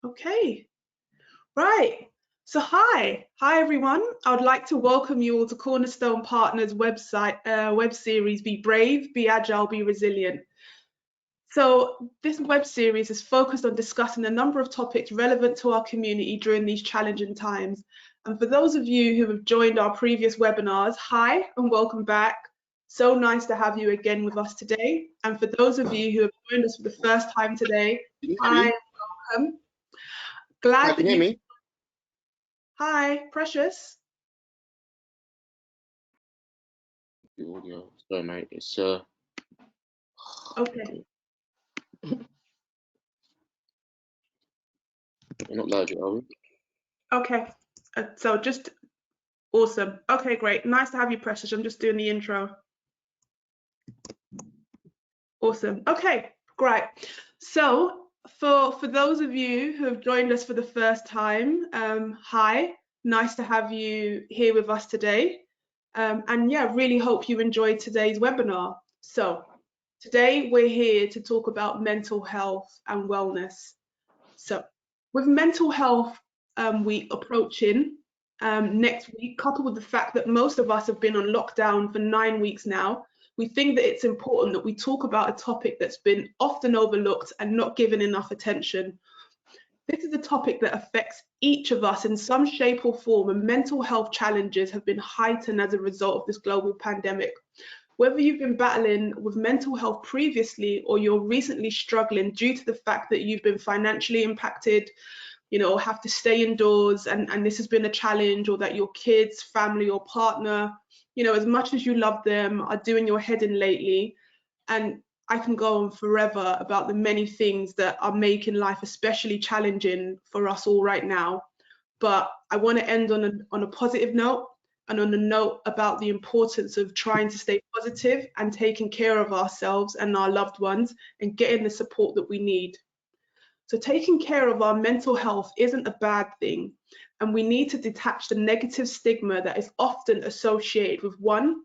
Okay, right. So hi everyone. I would like to welcome you all to Cornerstone Partners website web series, Be Brave, Be Agile, Be Resilient. So this web series is focused on discussing a number of topics relevant to our community during these challenging times. And for those of you who have joined our previous webinars, hi and welcome back. So nice to have you again with us today. And for those of you who have joined us for the first time today, hi and welcome. Glad can you hear me? Hi, Precious. The audio. Sorry, mate. It's Okay. We're not live yet, are we? Okay. So just awesome. Okay, great. Nice to have you, Precious. I'm just doing the intro. Awesome. Okay, great. So for those of you who have joined us for the first time, hi. Nice to have you here with us today. And yeah, really hope you enjoyed today's webinar. So today we're here to talk about mental health and wellness. So with mental health week approaching next week, coupled with the fact that most of us have been on lockdown for 9 weeks now, we think that it's important that we talk about a topic that's been often overlooked and not given enough attention. This is a topic that affects each of us in some shape or form, and mental health challenges have been heightened as a result of this global pandemic. Whether you've been battling with mental health previously or you're recently struggling due to the fact that you've been financially impacted, or have to stay indoors and this has been a challenge, or that your kids, family or partner, as much as you love them, are doing your head in lately. And I can go on forever about the many things that are making life especially challenging for us all right now. But I want to end on a positive note, and on a note about the importance of trying to stay positive and taking care of ourselves and our loved ones and getting the support that we need. So taking care of our mental health isn't a bad thing, and we need to detach the negative stigma that is often associated with, one,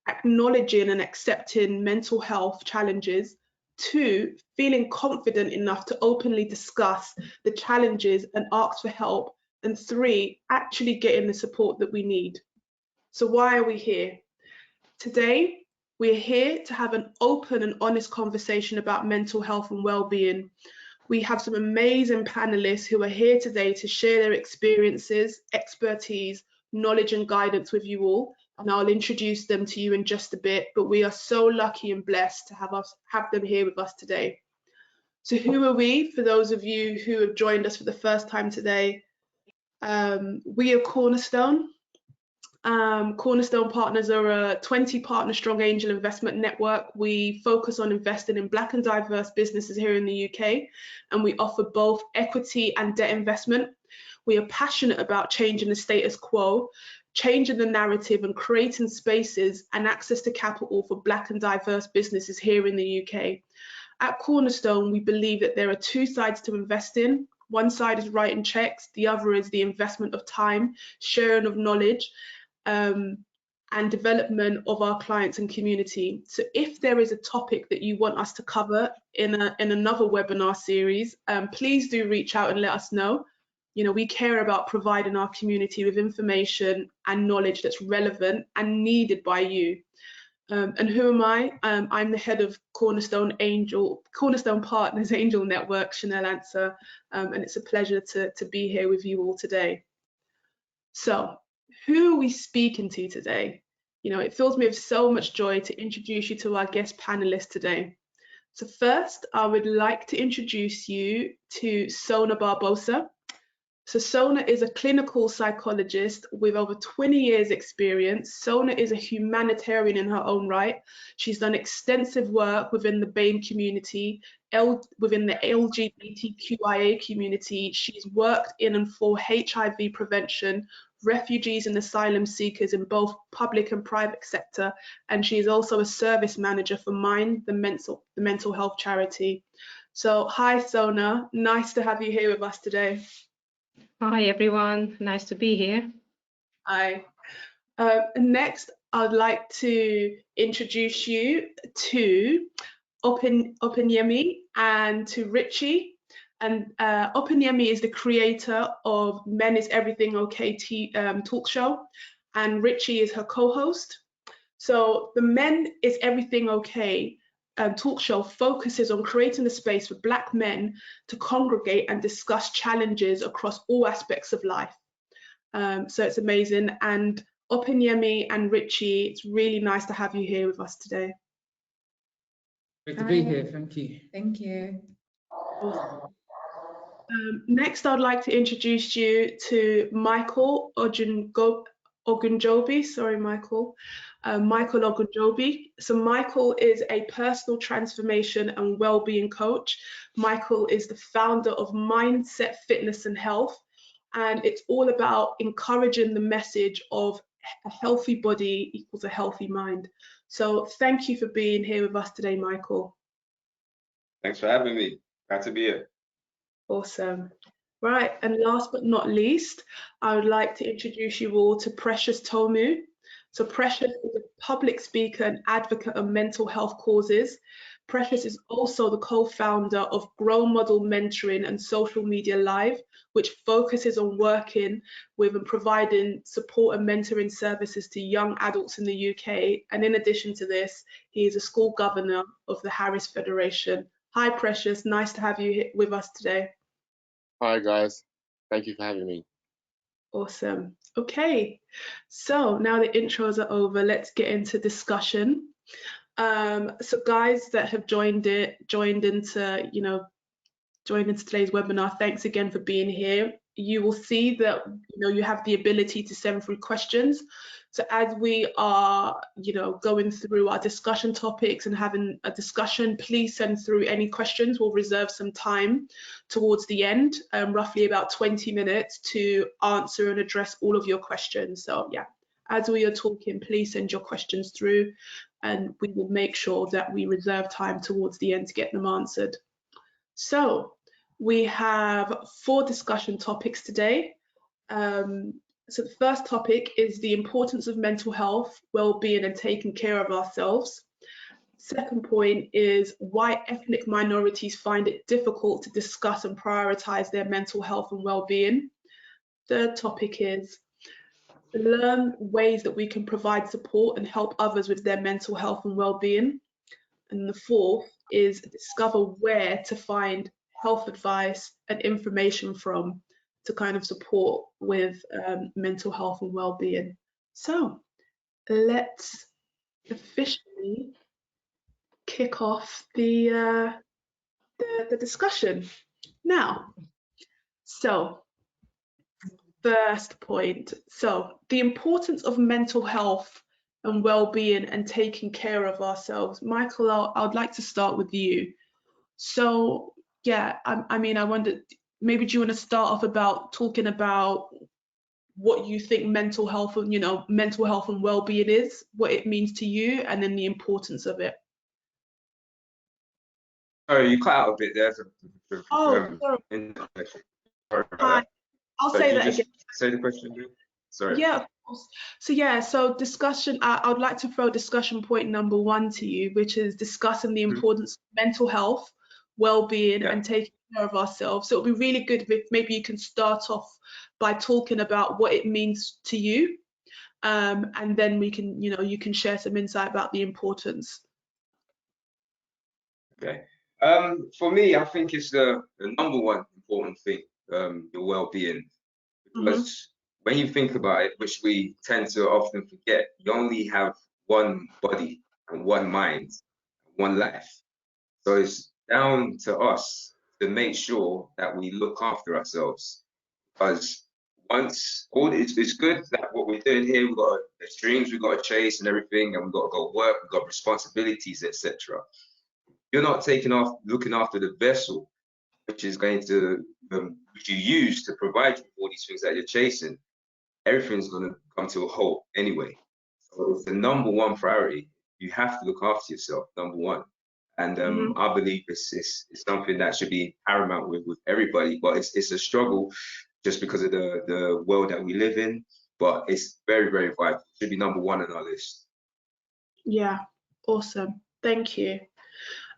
acknowledging and accepting mental health challenges, two, feeling confident enough to openly discuss the challenges and ask for help, and three, actually getting the support that we need. So why are we here? Today, we're here to have an open and honest conversation about mental health and well-being. We have some amazing panelists who are here today to share their experiences, expertise, knowledge and guidance with you all, and I'll introduce them to you in just a bit, but we are so lucky and blessed to have them here with us today. So who are we? For those of you who have joined us for the first time today, we are Cornerstone. Cornerstone Partners are a 20 partner strong angel investment network. We focus on investing in Black and diverse businesses here in the UK, and we offer both equity and debt investment. We are passionate about changing the status quo, changing the narrative and creating spaces and access to capital for Black and diverse businesses here in the UK. At Cornerstone, we believe that there are two sides to invest in. One side is writing checks, the other is the investment of time, sharing of knowledge, and development of our clients and community. So if there is a topic that you want us to cover in another webinar series, please do reach out and let us know. We care about providing our community with information and knowledge that's relevant and needed by you. And who am I? I'm the head of Cornerstone Partners Angel Network, Chanel Answer, and it's a pleasure to be here with you all today. So who are we speaking to today? It fills me with so much joy to introduce you to our guest panelists today. So first, I would like to introduce you to Sona Barbosa. So Sona is a clinical psychologist with over 20 years experience. Sona is a humanitarian in her own right. She's done extensive work within the BAME community, within the LGBTQIA community. She's worked in and for HIV prevention, refugees and asylum seekers in both public and private sector, and she is also a service manager for Mind, the mental health charity. So hi Sona, nice to have you here with us today. Hi everyone, nice to be here. Hi. Next, I'd like to introduce you to Opinyemi and to Richie. And Opanyemi is the creator of Men Is Everything Okay talk show, and Richie is her co-host. So the Men Is Everything Okay talk show focuses on creating a space for Black men to congregate and discuss challenges across all aspects of life. So it's amazing. And Opanyemi and Richie, it's really nice to have you here with us today. Great to be here. Thank you. Thank you. Awesome. Next, I'd like to introduce you to Michael Ogunjobi. Sorry, Michael. Michael Ogunjobi. So Michael is a personal transformation and well-being coach. Michael is the founder of Mindset, Fitness and Health, and it's all about encouraging the message of a healthy body equals a healthy mind. So thank you for being here with us today, Michael. Thanks for having me. Glad to be here. Awesome. Right, and last but not least, I would like to introduce you all to Precious Tomu. So Precious is a public speaker and advocate of mental health causes. Precious is also the co-founder of Grow Model Mentoring and Social Media Live, which focuses on working with and providing support and mentoring services to young adults in the UK. And in addition to this, he is a school governor of the Harris Federation. Hi, Precious. Nice to have you here with us today. Hi guys, thank you for having me. Awesome. Okay, so now the intros are over, let's get into discussion. So guys that have joined into today's webinar, thanks again for being here. You will see that you have the ability to send through questions. So as we are going through our discussion topics and having a discussion, please send through any questions. We'll reserve some time towards the end, roughly about 20 minutes, to answer and address all of your questions. So yeah, as we are talking, please send your questions through and we will make sure that we reserve time towards the end to get them answered. So we have 4 discussion topics today. So the first topic is the importance of mental health, well-being and taking care of ourselves. Second point is why ethnic minorities find it difficult to discuss and prioritize their mental health and well-being. Third topic is learn ways that we can provide support and help others with their mental health and well-being. And the fourth is discover where to find health advice and information from to kind of support with mental health and well-being. So let's officially kick off the discussion now. So first point, so the importance of mental health and well-being and taking care of ourselves. Michael, I would like to start with you. So yeah, I mean, I wondered, maybe do you want to start off about talking about what you think mental health and mental health and well-being is, what it means to you, and then the importance of it. Sorry, you cut out a bit there. Oh, sorry. Hi. I'll say that again. Say the question again. Sorry. Yeah, of course. So yeah, so discussion, I would like to throw discussion point number 1 to you, which is discussing the importance of mental health, well-being and taking care of ourselves. So it'll be really good if maybe you can start off by talking about what it means to you, and then we can, you can share some insight about the importance. Okay. For me, I think it's the number 1 important thing, your well-being, because when you think about it, which we tend to often forget, you only have one body and one mind, one life. So it's down to us to make sure that we look after ourselves. Because once it's good that what we're doing here, we've got the dreams we've got to chase and everything, and we've got to go work, we've got responsibilities, etc. You're not looking after the vessel, which is going to which you use to provide you all these things that you're chasing. Everything's going to come to a halt anyway. So it's the number 1 priority. You have to look after yourself, number 1. And I believe it's something that should be paramount with everybody, but it's a struggle just because of the world that we live in. But it's very, very vital. It should be number 1 on our list. Yeah, awesome. Thank you.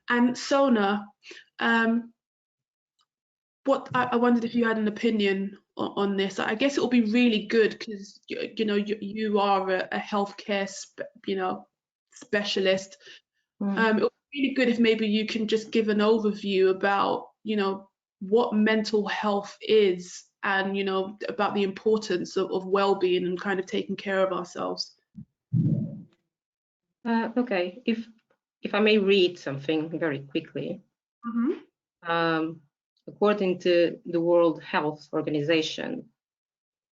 And Sona, what I wondered if you had an opinion on this. I guess it will be really good because you are a healthcare specialist. It would be really good if maybe you can just give an overview about what mental health is, and about the importance of well-being and kind of taking care of ourselves. Okay, if I may read something very quickly. According to the World Health Organization,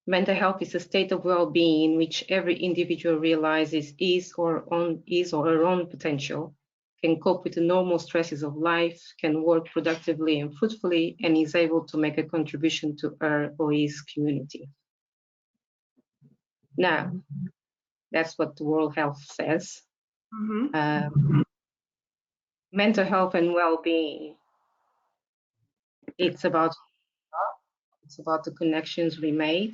mental health is a state of well-being in which every individual realizes his or her own potential, can cope with the normal stresses of life, can work productively and fruitfully, and is able to make a contribution to her or his community. Now, that's what the World Health says. Mental health and well-being, it's about the connections we make.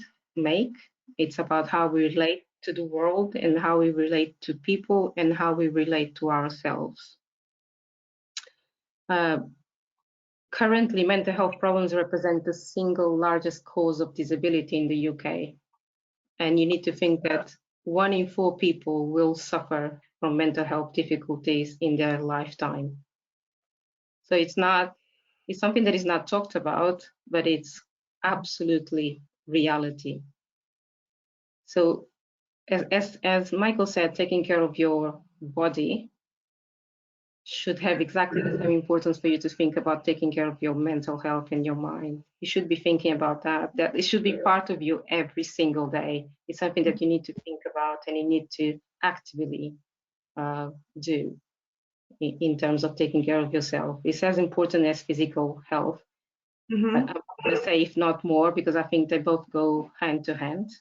It's about how we relate to the world and how we relate to people and how we relate to ourselves. Currently, mental health problems represent the single largest cause of disability in the UK. And you need to think that 1 in 4 people will suffer from mental health difficulties in their lifetime. So it's something that is not talked about, but it's absolutely reality. So as Michael said, taking care of your body should have exactly the same importance for you to think about taking care of your mental health and your mind. You should be thinking about that it should be part of you every single day. It's something that you need to think about and you need to actively do in terms of taking care of yourself. It's as important as physical health. I'm going to say if not more, because I think they both go hand to hand.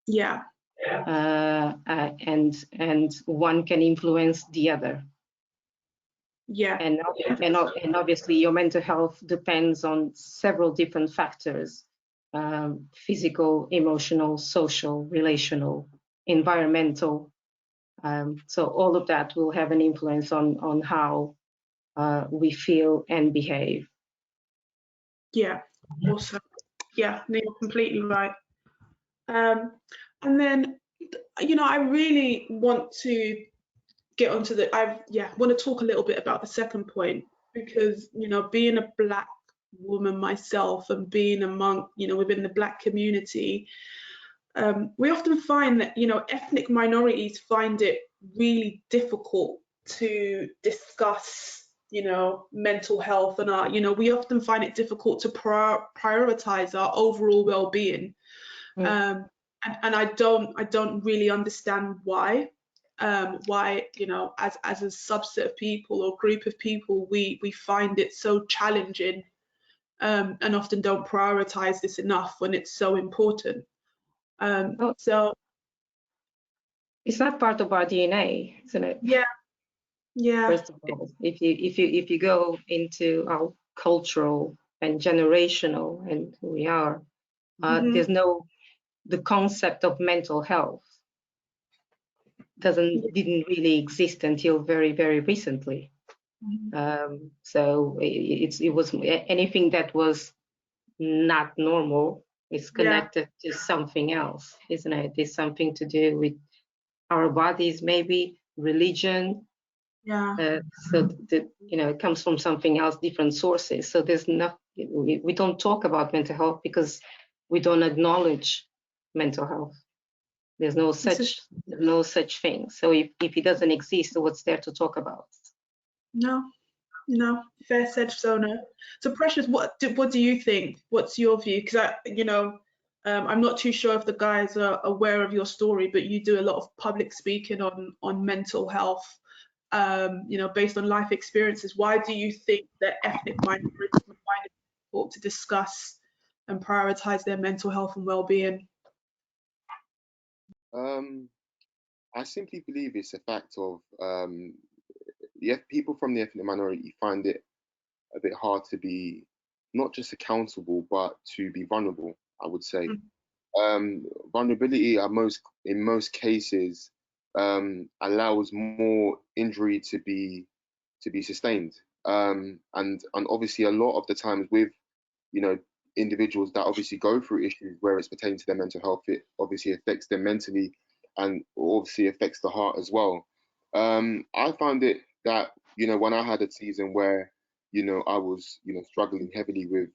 Yeah. And one can influence the other. Yeah. And obviously your mental health depends on several different factors: physical, emotional, social, relational, environmental. So all of that will have an influence on how we feel and behave. Yeah, awesome. Yeah, no, you're completely right. And then, I really want to get onto want to talk a little bit about the second point, because, being a Black woman myself and being among, within the Black community, we often find that, ethnic minorities find it really difficult to discuss, mental health, and we often find it difficult to prioritize our overall well-being. And I don't really understand why, as a subset of people or group of people, we find it so challenging, and often don't prioritize this enough when it's so important. So it's not part of our DNA, isn't it? Yeah. First of all, if you go into our cultural and generational and who we are, there's the concept of mental health didn't really exist until very, very recently. So it was anything that was not normal is connected to something else, isn't it? It's something to do with our bodies, maybe religion. So it comes from something else, different sources. So there's we don't talk about mental health because we don't acknowledge mental health. There's no such thing. So if it doesn't exist, what's there to talk about? No, fair said, Sona. So Precious, what do you think? What's your view? Because I'm not too sure if the guys are aware of your story, but you do a lot of public speaking on mental health, based on life experiences. Why do you think that ethnic minorities would find it difficult to discuss and prioritize their mental health and well-being? I simply believe it's a fact of people from the ethnic minority find it a bit hard to be not just accountable, but to be vulnerable, I would say. Vulnerability in most cases allows more injury to be sustained. And obviously a lot of the times with you know, individuals that obviously go through issues where it's pertaining to their mental health, it obviously affects them mentally and obviously affects the heart as well. I found it that, you know, when I had a season where, you know, I was, you know, struggling heavily with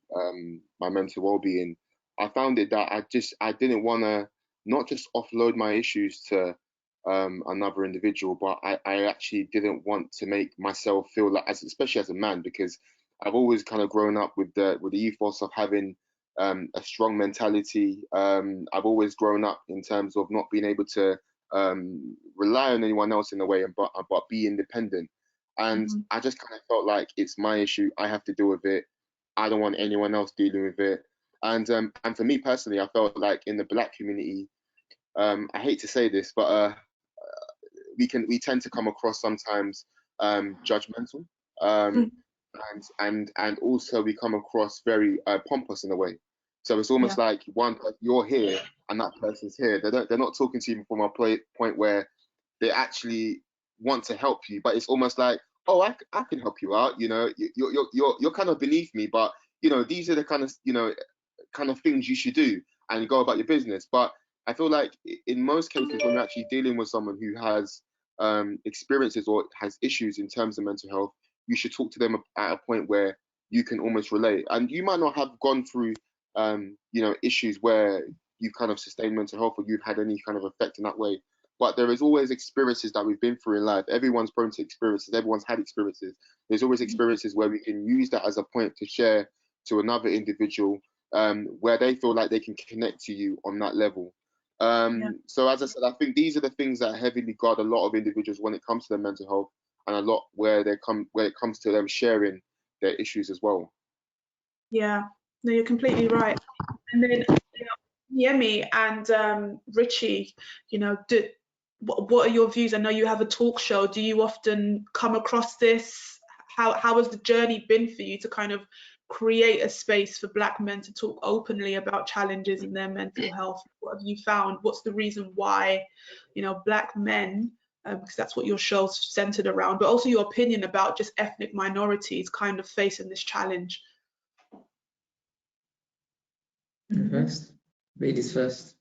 my mental well-being, I found it that I didn't want to not just offload my issues to another individual, but I actually didn't want to make myself feel like, especially as a man, because I've always kind of grown up with the ethos of having a strong mentality. I've always grown up in terms of not being able to rely on anyone else in a way, but be independent. And I just kind of felt like it's my issue. I have to deal with it. I don't want anyone else dealing with it. And for me personally, I felt like in the Black community, I hate to say this, but we tend to come across sometimes judgmental, and also we come across very pompous in a way. So it's almost like you're here and that person's here. They're not talking to you from a point where they actually want to help you, but it's almost like, oh, I can help you out. You know, you're kind of beneath me, but you know, these are the kind of things you should do, and you go about your business. But I feel like in most cases, when you're actually dealing with someone who has experiences or has issues in terms of mental health, you should talk to them at a point where you can almost relate. And you might not have gone through, you know, issues where you've kind of sustained mental health or you've had any kind of effect in that way. But there is always experiences that we've been through in life. Everyone's prone to experiences. Everyone's had experiences. There's always experiences where we can use that as a point to share to another individual, where they feel like they can connect to you on that level. So as I said, I think these are the things that heavily guard a lot of individuals when it comes to their mental health, and a lot where it comes to them sharing their issues as well. Yeah, no, you're completely right. And then, you know, Yemi and Richie, you know, what are your views? I know you have a talk show. Do you often come across this? How has the journey been for you to kind of create a space for Black men to talk openly about challenges in their mental health? What have you found? What's the reason why, you know, Black men, because that's what your show's centered around, but also your opinion about just ethnic minorities kind of facing this challenge? First, ladies first.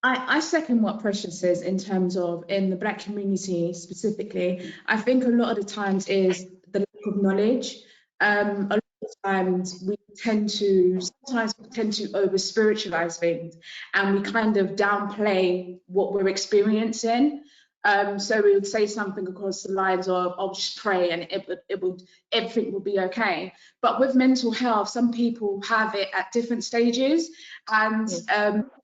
I second what Precious says in terms of in the Black community specifically. I think a lot of the times is the lack of knowledge. A lot of times we tend to over spiritualize things, and we kind of downplay what we're experiencing. So we would say something across the lines of, "I'll just pray and everything will be okay." But with mental health, some people have it at different stages, and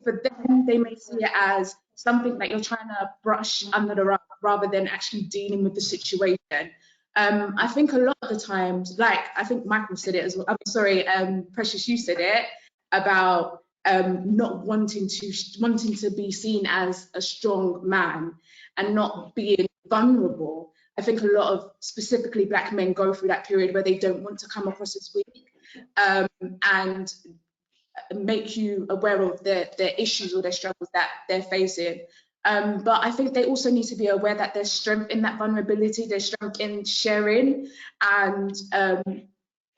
for them, they may see it as something that you're trying to brush under the rug rather than actually dealing with the situation. I think a lot of the times, like I think Michael said it as well. I'm sorry, Precious, you said it about not wanting to be seen as a strong man and not being vulnerable. I think a lot of specifically Black men go through that period where they don't want to come across as weak, and make you aware of their issues or their struggles that they're facing. But I think they also need to be aware that there's strength in that vulnerability, there's strength in sharing, and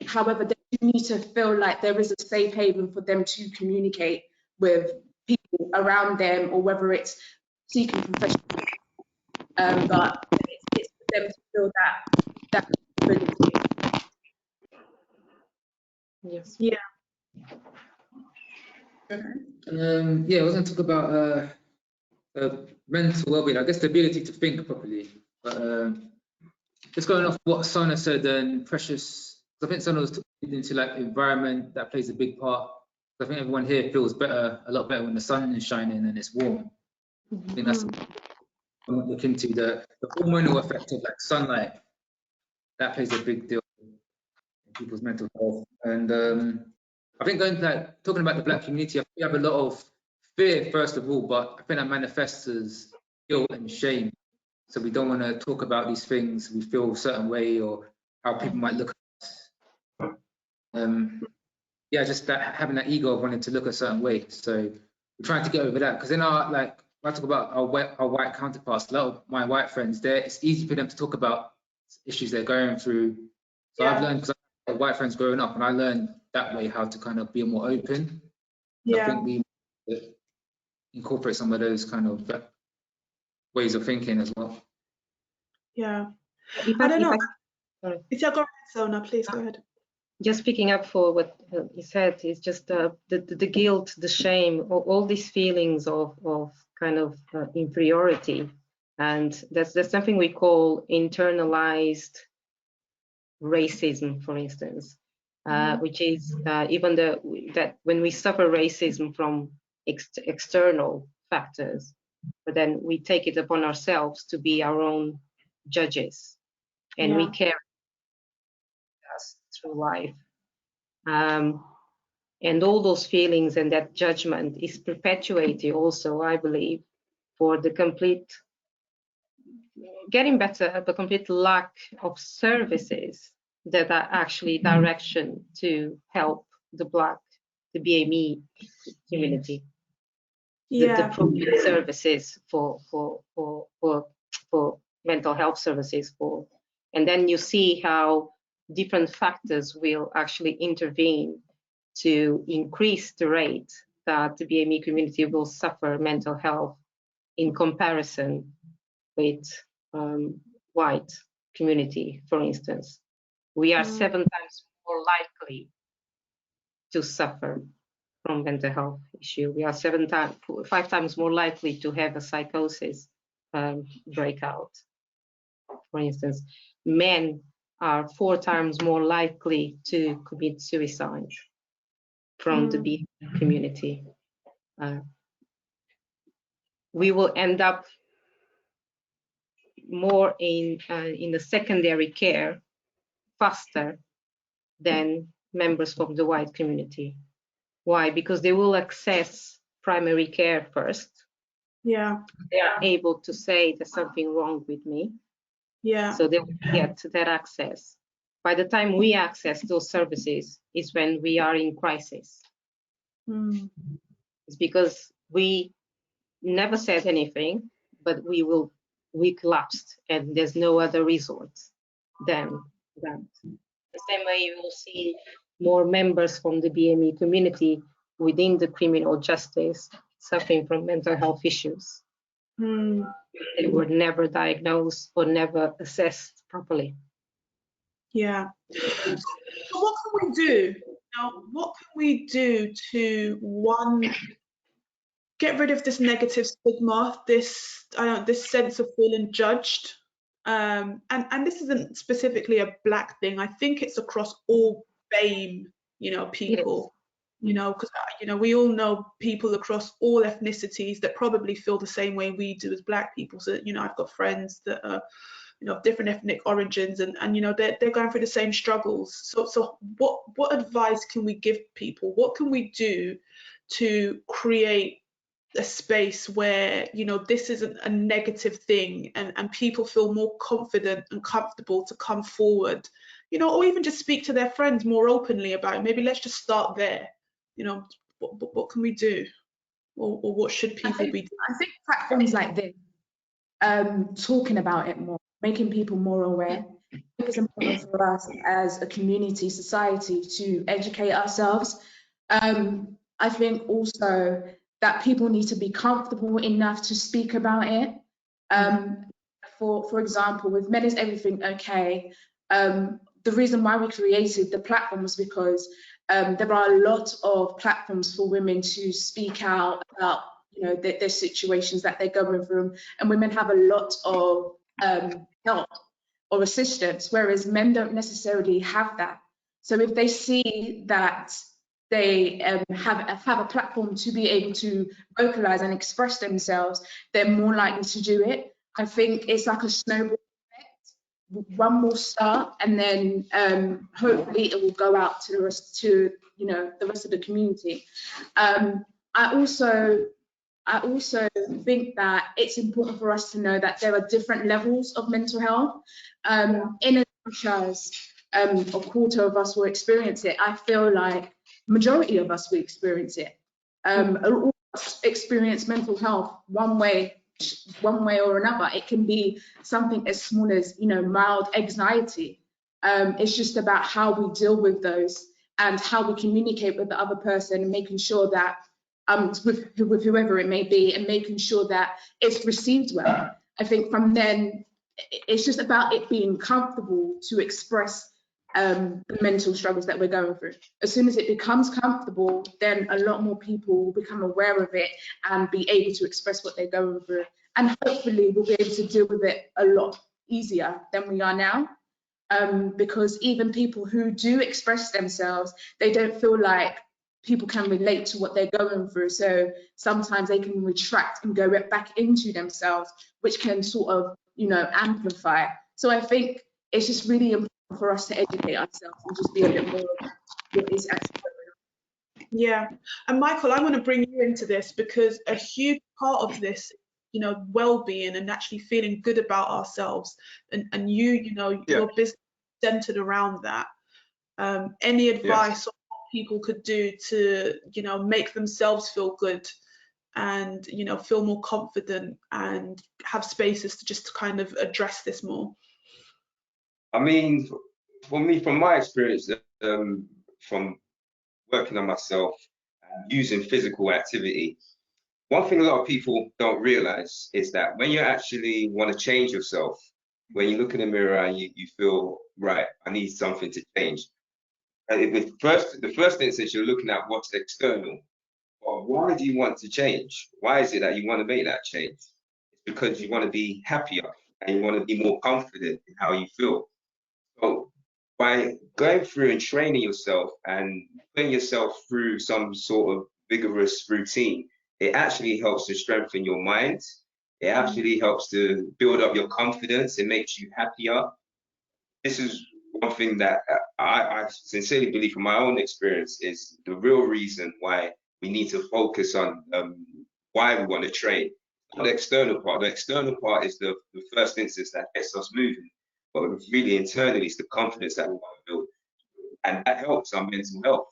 however, they need to feel like there is a safe haven for them to communicate with people around them, or whether it's seeking professional. But it's for them to feel that ability. Yes. Yeah. Yeah, I was going to talk about mental well-being. I guess the ability to think properly. But just going off what Sana said and Precious, I think Sana was talking into like environment that plays a big part. I think everyone here feels better, a lot better when the sun is shining and it's warm. I think that's what I want to look into, the hormonal effect of like sunlight. That plays a big deal in people's mental health. And I think talking about the Black community, I think we have a lot of fear first of all, but I think that manifests as guilt and shame. So we don't want to talk about these things. We feel a certain way, or how people might look at us. Yeah, just that having that ego of wanting to look a certain way. So we're trying to get over that, because in our when I talk about our white counterparts, a lot of my white friends, it's easy for them to talk about issues they're going through. So I've learned, because white friends growing up, and I learned that way how to kind of be more open. Yeah. I think we incorporate some of those kind of ways of thinking as well. Yeah. I don't know. Sorry. It's your go ahead, Sona, please go ahead. Just picking up for what you said, is just the guilt, the shame, all these feelings of kind of inferiority, and that's something we call internalized racism, for instance, which is even that when we suffer racism from external factors, but then we take it upon ourselves to be our own judges, and we carry us through life. And all those feelings and that judgment is perpetuated also, I believe, for the complete getting better, the complete lack of services that are actually direction to help the BAME community. The appropriate services for mental health services and then you see how different factors will actually intervene to increase the rate that the BAME community will suffer mental health in comparison with white community, for instance. We are 7 times more likely to suffer from mental health issue. We are 5 times more likely to have a psychosis breakout, for instance. Men are 4 times more likely to commit suicide from the BAME community. We will end up more in the secondary care faster than members from the white community. Why? Because they will access primary care first. Yeah. They are able to say there's something wrong with me. Yeah. So they will get that access. By the time we access those services is when we are in crisis. It's because we never said anything, but we collapsed and there's no other resort than that. The same way you will see more members from the BAME community within the criminal justice suffering from mental health issues. They were never diagnosed or never assessed properly. Yeah. So what can we do? Now, what can we do to, one, get rid of this negative stigma, this sense of feeling judged? And this isn't specifically a Black thing. I think it's across all BAME, people. Yes. Because we all know people across all ethnicities that probably feel the same way we do as Black people. So I've got friends that are of different ethnic origins, and they're going through the same struggles. So what advice can we give people? What can we do to create a space where this isn't a negative thing, and people feel more confident and comfortable to come forward, or even just speak to their friends more openly about it? Maybe let's just start there. What can we do, or what should people be doing? I think platforms like this, talking about it more, making people more aware. I think it's important for us as a community, society, to educate ourselves. I think also that people need to be comfortable enough to speak about it. For example, with Men Is Everything Okay, the reason why we created the platform was because there are a lot of platforms for women to speak out about their situations that they're going through, and women have a lot of help or assistance, whereas men don't necessarily have that. So if they see that they have a platform to be able to vocalize and express themselves, they're more likely to do it. I think it's like a snowball effect. One will start, and then hopefully it will go out to the rest of the community. I also think that it's important for us to know that there are different levels of mental health. In as much as a quarter of us will experience it, I feel like majority of us will experience it. All of us experience mental health one way or another. It can be something as small as mild anxiety. It's just about how we deal with those and how we communicate with the other person, and making sure that with whoever it may be, and making sure that it's received well. I think from then it's just about it being comfortable to express the mental struggles that we're going through. As soon as it becomes comfortable, then a lot more people will become aware of it and be able to express what they're going through, and hopefully we'll be able to deal with it a lot easier than we are now. Because even people who do express themselves, they don't feel like people can relate to what they're going through. So sometimes they can retract and go back into themselves, which can sort of, amplify. So I think it's just really important for us to educate ourselves and just be a bit more what is actually going on. Yeah, and Michael, I want to bring you into this because a huge part of this, well-being and actually feeling good about ourselves, and your business centered around that. Any advice on what people could do to, make themselves feel good and, feel more confident and have spaces to just kind of address this more? I mean, for me, from my experience, from working on myself and using physical activity, one thing a lot of people don't realize is that when you actually want to change yourself, when you look in the mirror and you feel, right, I need something to change. And the first instance, you're looking at what's external. But why do you want to change? Why is it that you want to make that change? It's because you want to be happier and you want to be more confident in how you feel. So by going through and training yourself and putting yourself through some sort of vigorous routine, it actually helps to strengthen your mind. It actually helps to build up your confidence. It makes you happier. This is one thing that I sincerely believe from my own experience is the real reason why we need to focus on why we want to train. Not the external part. The external part is the first instance that gets us moving. But really internally, it's the confidence that we want to build. And that helps our mental health.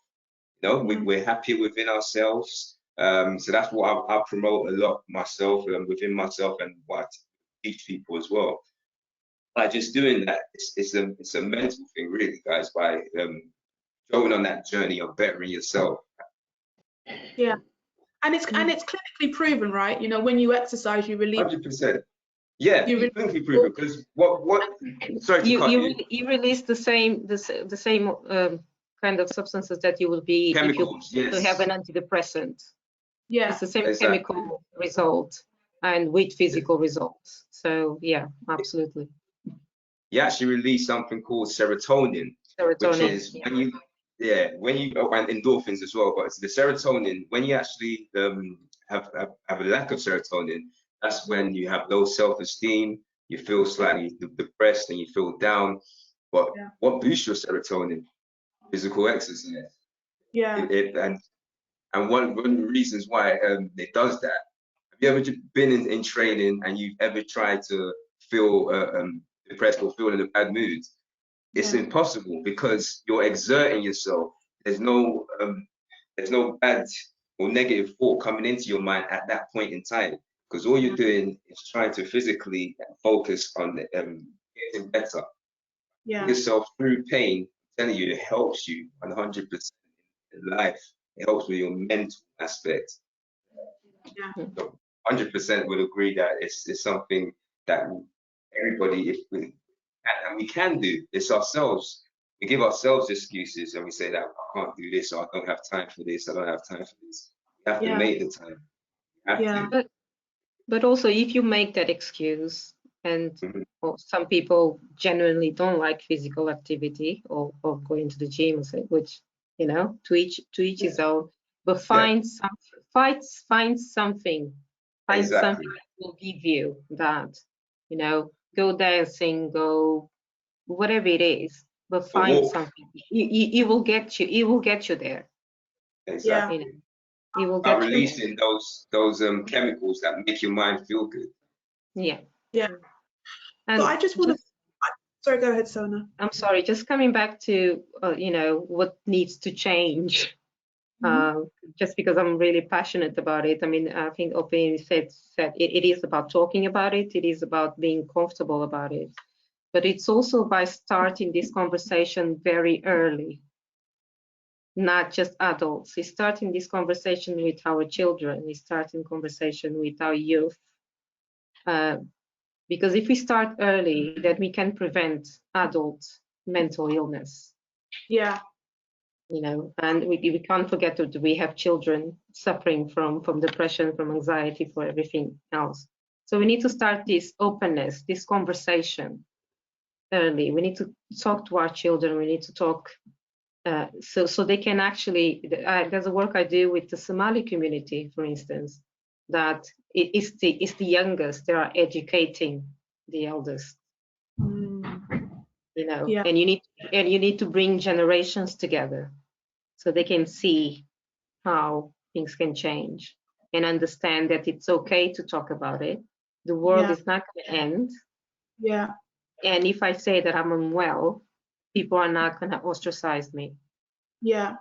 We're happier within ourselves. So that's what I promote a lot myself, within myself, and what I teach people as well. By just doing that, it's a mental thing, really, guys. By going on that journey of bettering yourself. Yeah, and it's clinically proven, right? When you exercise, you release. 100%. Yeah, clinically proven. Because what? Sorry to cut you. You release the same kind of substances that you would be chemicals, if you have an antidepressant. Yeah, it's the same chemical result and with physical results. So yeah, absolutely. You actually release something called serotonin, which is when you and endorphins as well. But it's the serotonin, when you actually have a lack of serotonin, that's when you have low self-esteem, you feel slightly depressed, and you feel down. But what boosts your serotonin? Physical exercise. Yeah. And one of the reasons why it does that. Have you ever been in training and you've ever tried to feel depressed or feel in a bad mood? It's impossible because you're exerting yourself. There's no bad or negative thought coming into your mind at that point in time, because all you're doing is trying to physically focus on getting better. Yeah. Yourself through pain. I'm telling you, it helps you 100% in life. It helps with your mental aspect. Yeah. So 100% would agree that it's something that everybody, and we can do. It's ourselves. We give ourselves excuses and we say that I can't do this, or I don't have time for this, I don't have time for this. You have to make the time. You have to. But also, if you make that excuse, and some people genuinely don't like physical activity or going to the gym, which to each his own. But find something that will give you that. Go dancing, go whatever it is, but find something. It will get you. It will get you there. Exactly. It will get releasing those chemicals that make your mind feel good. Yeah. Yeah. And so I just want to. Sorry, go ahead, Sona. I'm sorry. Just coming back to what needs to change. Just because I'm really passionate about it. I mean, I think Open said it is about talking about it. It is about being comfortable about it. but it's also by starting this conversation very early, not just adults. It's starting this conversation with our children. It's starting conversation with our youth. Because if we start early, then we can prevent adult mental illness. Yeah. You know, and we can't forget that we have children suffering from depression, from anxiety, for everything else. So we need to start this openness, this conversation early. We need to talk to our children. We need to talk so they can actually. There's a work I do with the Somali community, for instance, that it's the youngest. They are educating the eldest. You know, Yeah. and you need to bring generations together so they can see how things can change and understand that it's okay to talk about it. The world is not going to end. Yeah. And if I say that I'm unwell, people are not going to ostracize me. Yeah.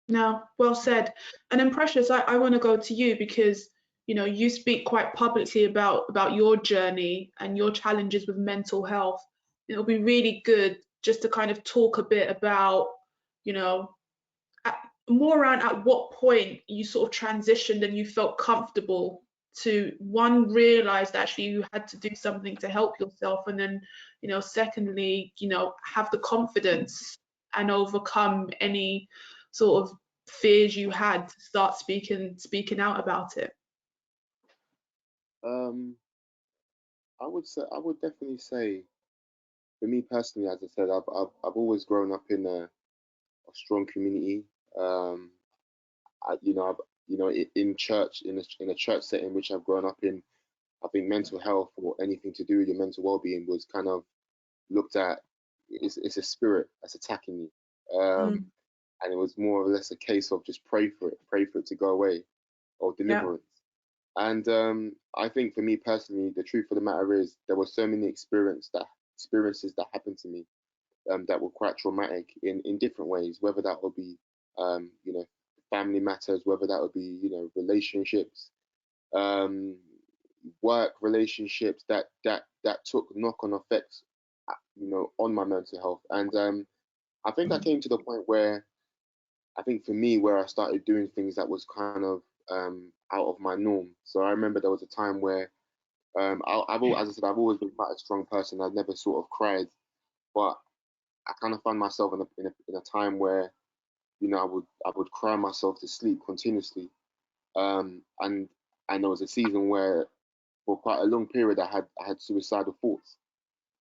No, well said. And then Precious, I want to go to you because you know you speak quite publicly about your journey and your challenges with mental health. It'll be really good just to kind of talk a bit about, you know, more around at what point you sort of transitioned and you felt comfortable to one realize that actually you had to do something to help yourself, and then you know secondly you know have the confidence and overcome any sort of fears you had to start speaking out about it. I would definitely say, for me personally, as I said, I've always grown up in a strong community. In church, in a church setting which I've grown up in, I think mental health or anything to do with your mental well-being was kind of looked at. It's a spirit that's attacking you, and it was more or less a case of just pray for it to go away, or deliverance. And I think for me personally, the truth of the matter is there were so many experiences that happened to me that were quite traumatic in different ways, whether that would be family matters, whether that would be relationships, work relationships that took knock-on effects on my mental health. And I think I came to the point where I think for me where I started doing things that was kind of out of my norm. So I remember there was a time where as I said, I've always been quite a strong person. I've never sort of cried, but I kind of found myself in a time where I would cry myself to sleep continuously, and there was a season where for quite a long period I had suicidal thoughts,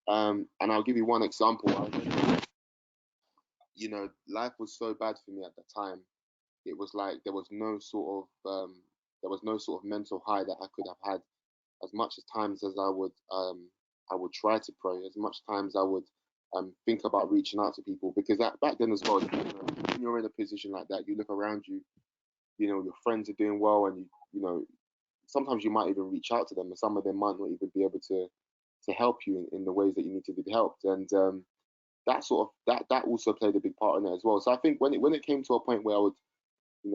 and I'll give you one example. Life was so bad for me at the time. It was like there was no sort of mental high that I could have had. As much as times as I would try to pray, as much times I would think about reaching out to people, because back then as well, when you're in a position like that, you look around you, your friends are doing well, and sometimes you might even reach out to them, and some of them might not even be able to help you in the ways that you need to be helped, and that also played a big part in it as well. So I think when it came to a point where I would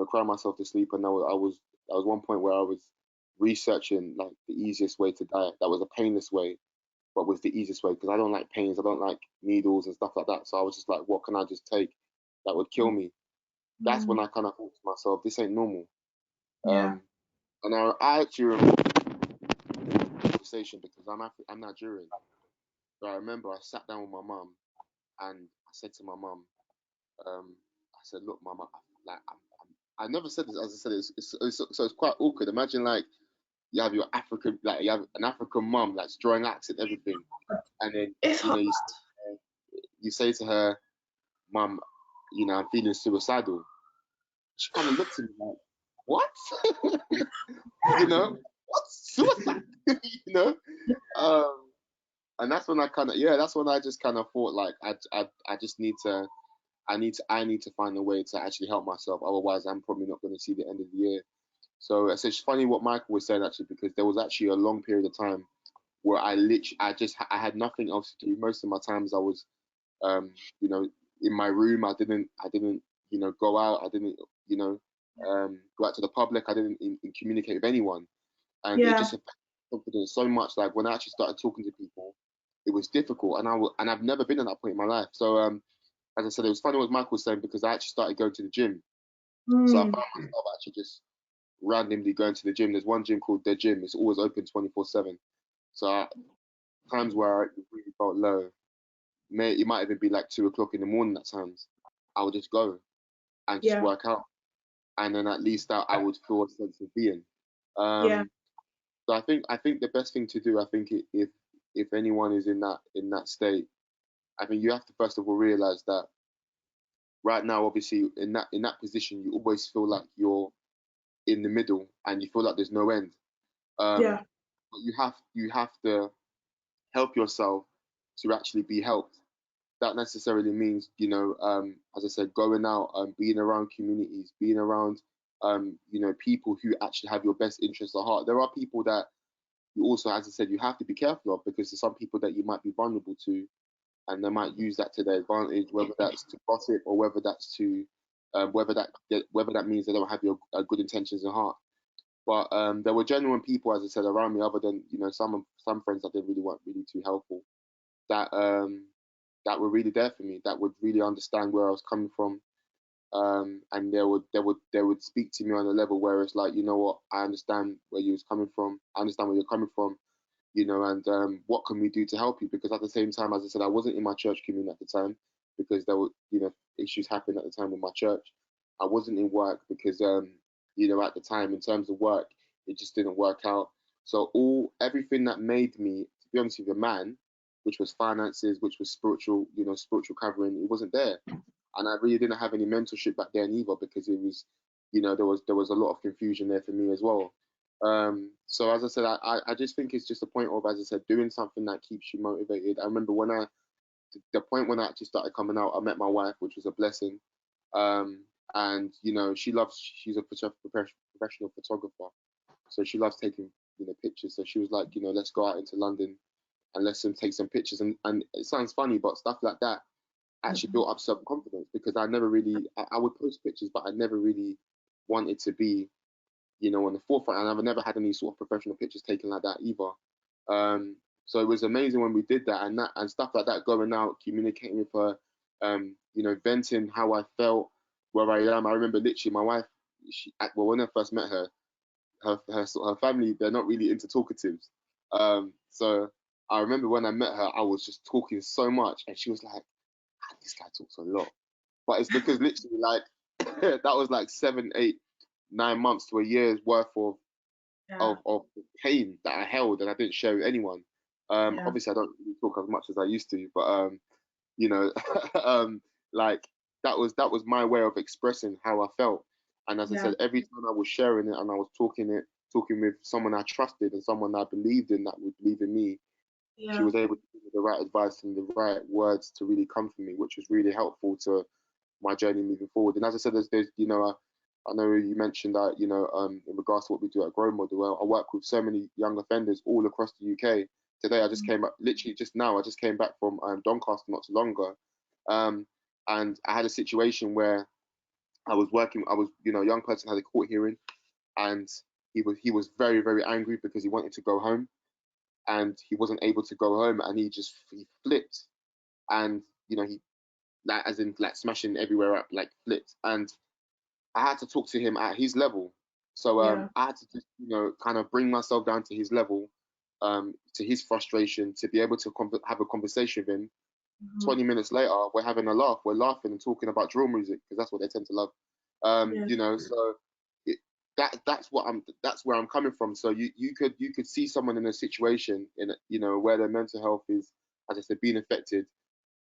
cry myself to sleep, and I was one point where I was researching like the easiest way to die. That was a painless way, but was the easiest way, because I don't like pains, I don't like needles and stuff like that. So I was just like, what can I just take that would kill me? That's when I kind of thought to myself, this ain't normal. And I actually remember the conversation, because I'm Nigerian. So I remember I sat down with my mum and I said to my mum, I said, look, mama, like I never said this. As I said, so it's quite awkward. Imagine like you have you have an African mum that's drawing accent, everything, and then you say to her, mum, I'm feeling suicidal. She kind of looked at me like, what? What suicide? And that's when that's when I just kind of thought like I just need to. I need to find a way to actually help myself. Otherwise, I'm probably not going to see the end of the year. So it's funny what Michael was saying, actually, because there was actually a long period of time where I had nothing else to do. Most of my times I was, in my room. I didn't, go out. I didn't, go out to the public. I didn't communicate with anyone, and it just affected confidence so much. Like when I actually started talking to people, it was difficult, and I've never been at that point in my life. So as I said, it was funny what Michael was saying, because I actually started going to the gym. So I found myself actually just randomly going to the gym. There's one gym called The Gym. It's always open 24/7. So times where I really felt low, it might even be like 2 o'clock in the morning at times, I would just go and just work out, and then at least I would feel a sense of being. So I think the best thing to do, I think if anyone is in that state, I think you have to first of all realize that right now, obviously in that position, you always feel like you're in the middle and you feel like there's no end. But you have to help yourself to actually be helped. That necessarily means, as I said, going out, being around communities, being around, people who actually have your best interests at heart. There are people that you also, as I said, you have to be careful of, because there's some people that you might be vulnerable to, and they might use that to their advantage, whether that's to gossip or whether that's to, whether that means they don't have your good intentions at heart. But there were genuine people, as I said, around me, other than some friends that weren't really too helpful, that that were really there for me, that would really understand where I was coming from, and they would speak to me on a level where it's like, you know what, I understand where you was coming from, I understand where you're coming from, and what can we do to help you? Because at the same time, as I said, I wasn't in my church community at the time, because there were issues happening at the time with my church. I wasn't in work because at the time, in terms of work, it just didn't work out. So everything that made me, to be honest with you, a man, which was finances, which was spiritual covering, it wasn't there. And I really didn't have any mentorship back then either, because it was, there was a lot of confusion there for me as well. So as I said, I just think it's just a point of, as I said, doing something that keeps you motivated. I remember the point when I actually started coming out, I met my wife, which was a blessing. And she's a professional photographer, so she loves taking pictures. So she was like, let's go out into London and let's take some pictures. And it sounds funny, but stuff like that actually built up self-confidence, because I never really, I would post pictures, but I never really wanted to be, on the forefront. And I've never had any sort of professional pictures taken like that either. So it was amazing when we did that, and stuff like that, going out, communicating with her, venting how I felt, where I am. I remember literally my wife, when I first met her, her family, they're not really into talkatives. So I remember when I met her, I was just talking so much, and she was like, this guy talks a lot. But it's because literally, like, that was like 7, 8, 9 months to a year's worth of pain that I held, and I didn't share with anyone. Obviously I don't really talk as much as I used to, but like that was my way of expressing how I felt. And as I said, every time I was sharing it and I was talking with someone I trusted and someone I believed in, that would believe in me, she was able to give me the right advice and the right words to really come from me, which was really helpful to my journey moving forward. And as I said, there's I know you mentioned that, in regards to what we do at Grow Model, I work with so many young offenders all across the UK. Today, I just came back, literally just now, I just came back from Doncaster not too long ago. And I had a situation where a young person had a court hearing, and he was very, very angry because he wanted to go home, and he wasn't able to go home, and he flipped, and he, as in like smashing everywhere up, like flipped. And I had to talk to him at his level. So I had to just, kind of bring myself down to his level, to his frustration, to be able to have a conversation with him. 20 minutes later, we're having a laugh. We're laughing and talking about drill music, because that's what they tend to love. So that's where I'm coming from. So you could see someone in a situation where their mental health is, as I said, being affected.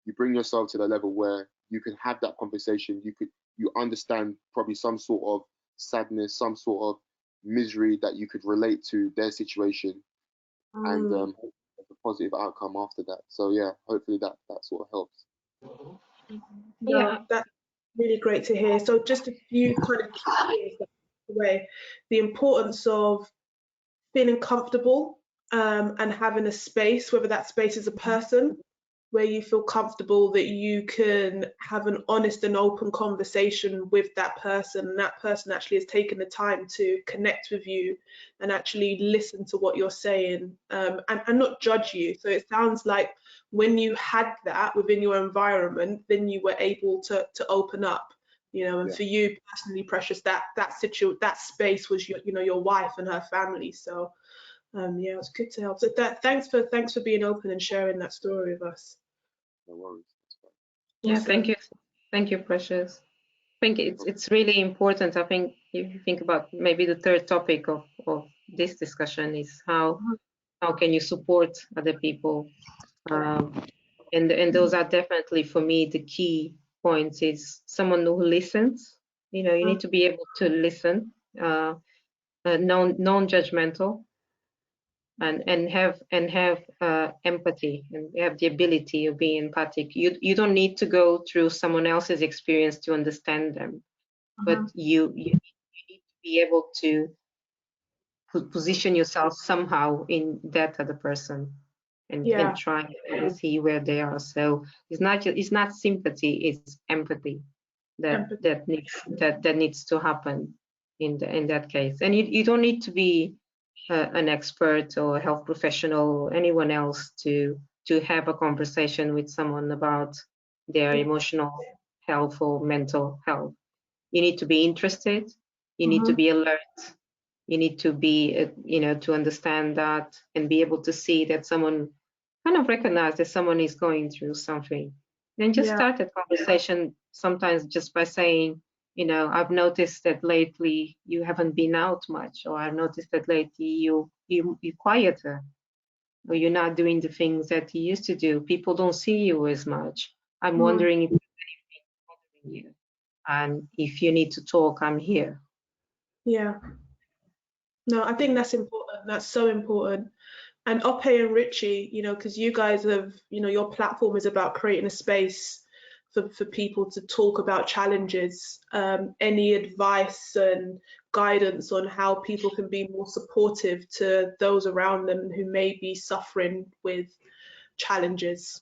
You bring yourself to the level where you can have that conversation. You understand probably some sort of sadness, some sort of misery that you could relate to their situation, and a positive outcome after that. So yeah, hopefully that sort of helps. No, that's really great to hear. So just a few kind of key things away. The importance of feeling comfortable and having a space, whether that space is a person where you feel comfortable that you can have an honest and open conversation with that person, and that person actually has taken the time to connect with you and actually listen to what you're saying, and not judge you. So it sounds like when you had that within your environment, then you were able to open up, and for you personally, Precious, that space was your wife and her family. So yeah, it's good to help. So thanks for being open and sharing that story with us. No worries. Yeah, Awesome. thank you, Precious. I think it's really important. I think if you think about maybe the third topic of this discussion is how can you support other people, and those are definitely for me the key points. Is someone who listens. You need to be able to listen, non-judgmental, and have empathy, and have the ability of being empathic. You don't need to go through someone else's experience to understand them, but you need to be able to position yourself somehow in that other person, and try and see where they are. So it's not sympathy, it's empathy that needs to happen in that case. And you don't need to be an expert or a health professional or anyone else to have a conversation with someone about their emotional health or mental health. You need to be interested, you need to be alert, you need to be to understand that and be able to see that someone kind of recognize that someone is going through something, and just start a conversation sometimes just by saying, I've noticed that lately you haven't been out much, or I've noticed that lately you're quieter, or you're not doing the things that you used to do. People don't see you as much. I'm wondering if there's anything bothering you, and if you need to talk, I'm here. Yeah. No, I think that's important. That's so important. And Ope and Richie, because you guys have, your platform is about creating a space for people to talk about challenges. Any advice and guidance on how people can be more supportive to those around them who may be suffering with challenges?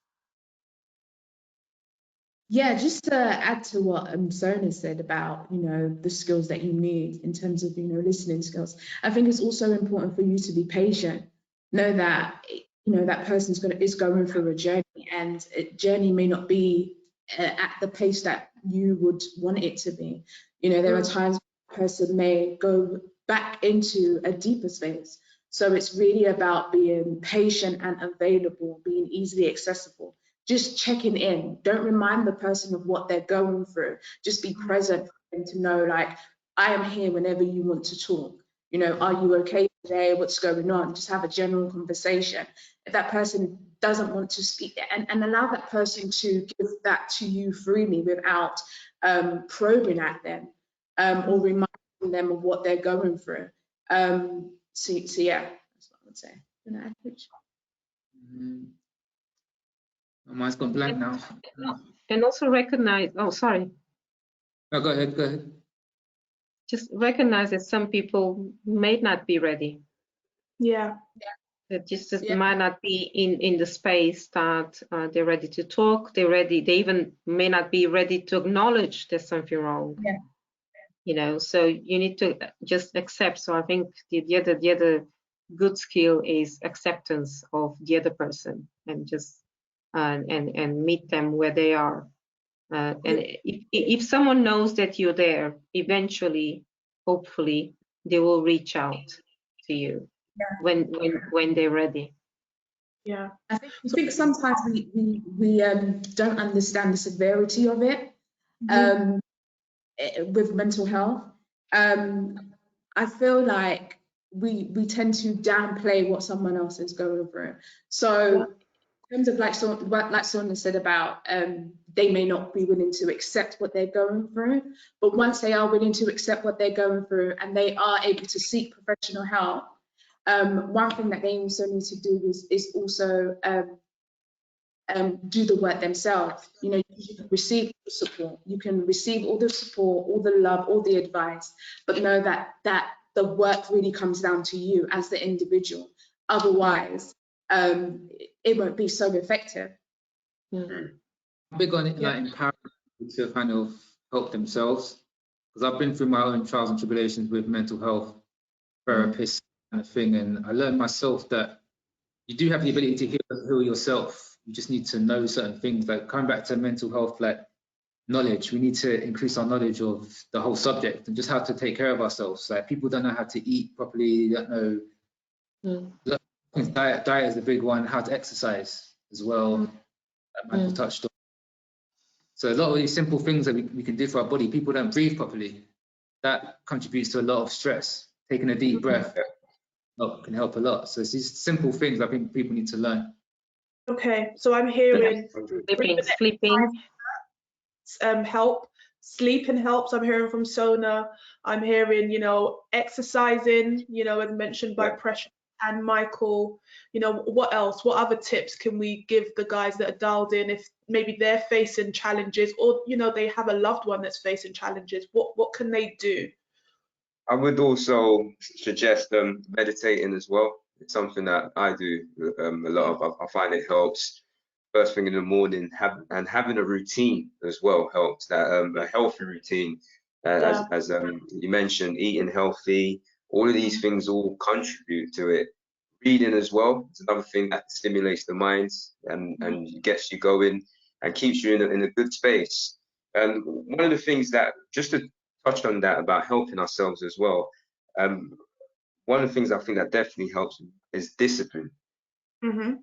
Yeah, just to add to what Sona said about, the skills that you need in terms of, listening skills. I think it's also important for you to be patient. Know that, that person's is going through a journey, and a journey may not be at the pace that you would want it to be. There are times a person may go back into a deeper space. So it's really about being patient and available, being easily accessible. Just checking in. Don't remind the person of what they're going through. Just be present for them to know, like, I am here whenever you want to talk. Are you okay today? What's going on? Just have a general conversation. If that person doesn't want to speak, and allow that person to give that to you freely without probing at them, or reminding them of what they're going through. So yeah, that's what I would say. My mind's gone blank now. And also recognize, sorry. No, go ahead. Just recognize that some people may not be ready. Yeah. That just might not be in the space that they're ready to talk. They even may not be ready to acknowledge there's something wrong. Yeah. So you need to just accept. So I think the other good skill is acceptance of the other person, and just and meet them where they are. And if someone knows that you're there, eventually, hopefully, they will reach out to you when they're ready. Yeah, I think sometimes we don't understand the severity of it with mental health. I feel like we tend to downplay what someone else is going through. So in terms of like Sonia said about they may not be willing to accept what they're going through, but once they are willing to accept what they're going through and they are able to seek professional help, one thing that they also need to do is also do the work themselves. You can receive support, you can receive all the support, all the love, all the advice, but know that the work really comes down to you as the individual. Otherwise, it won't be so effective. I'm big on it, like empowering people to kind of help themselves, because I've been through my own trials and tribulations with mental health therapists kind of thing, and I learned myself that you do have the ability to heal yourself. You just need to know certain things. Like coming back to mental health, like knowledge, we need to increase our knowledge of the whole subject and just how to take care of ourselves. Like people don't know how to eat properly, don't know. Diet is the big one. How to exercise as well. That Michael touched on. So a lot of these simple things that we can do for our body. People don't breathe properly. That contributes to a lot of stress. Taking a deep breath can help a lot. So it's these simple things I think people need to learn. Okay, so I'm hearing sleeping. Help. Sleeping helps. I'm hearing from Sona. I'm hearing, you know, exercising, you know, as mentioned by Precious and Michael. You know, what else? What other tips can we give the guys that are dialed in if maybe they're facing challenges, or, you know, they have a loved one that's facing challenges? What can they do? I would also suggest meditating as well. It's something that I do a lot of. I find it helps. First thing in the morning, having a routine as well helps. That a healthy routine, as you mentioned, eating healthy. All of these things all contribute to it. Reading as well is another thing that stimulates the mind and gets you going and keeps you in a good space. And one of the things that, just to touch on that about helping ourselves as well, one of the things I think that definitely helps is discipline. And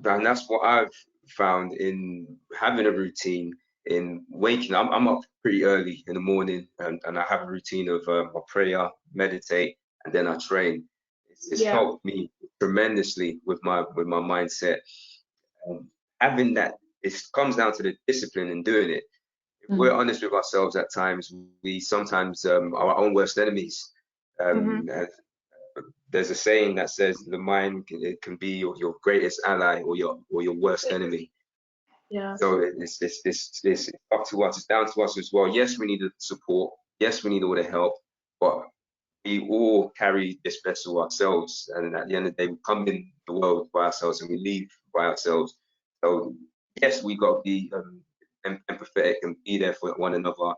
that's what I've found in having a routine, in waking up. I'm up pretty early in the morning, and I have a routine of my prayer, meditate, and then I train. It's helped me tremendously with my mindset. Having that, it comes down to the discipline in doing it. If we're honest with ourselves, at times we sometimes are our own worst enemies. There's a saying that says the mind can be your greatest ally or your worst enemy. So it's up to us. It's down to us as well. Yes, we need the support. Yes, we need all the help, but we all carry this vessel ourselves, and at the end of the day, we come in the world by ourselves and we leave by ourselves. So yes, we got to be empathetic and be there for one another.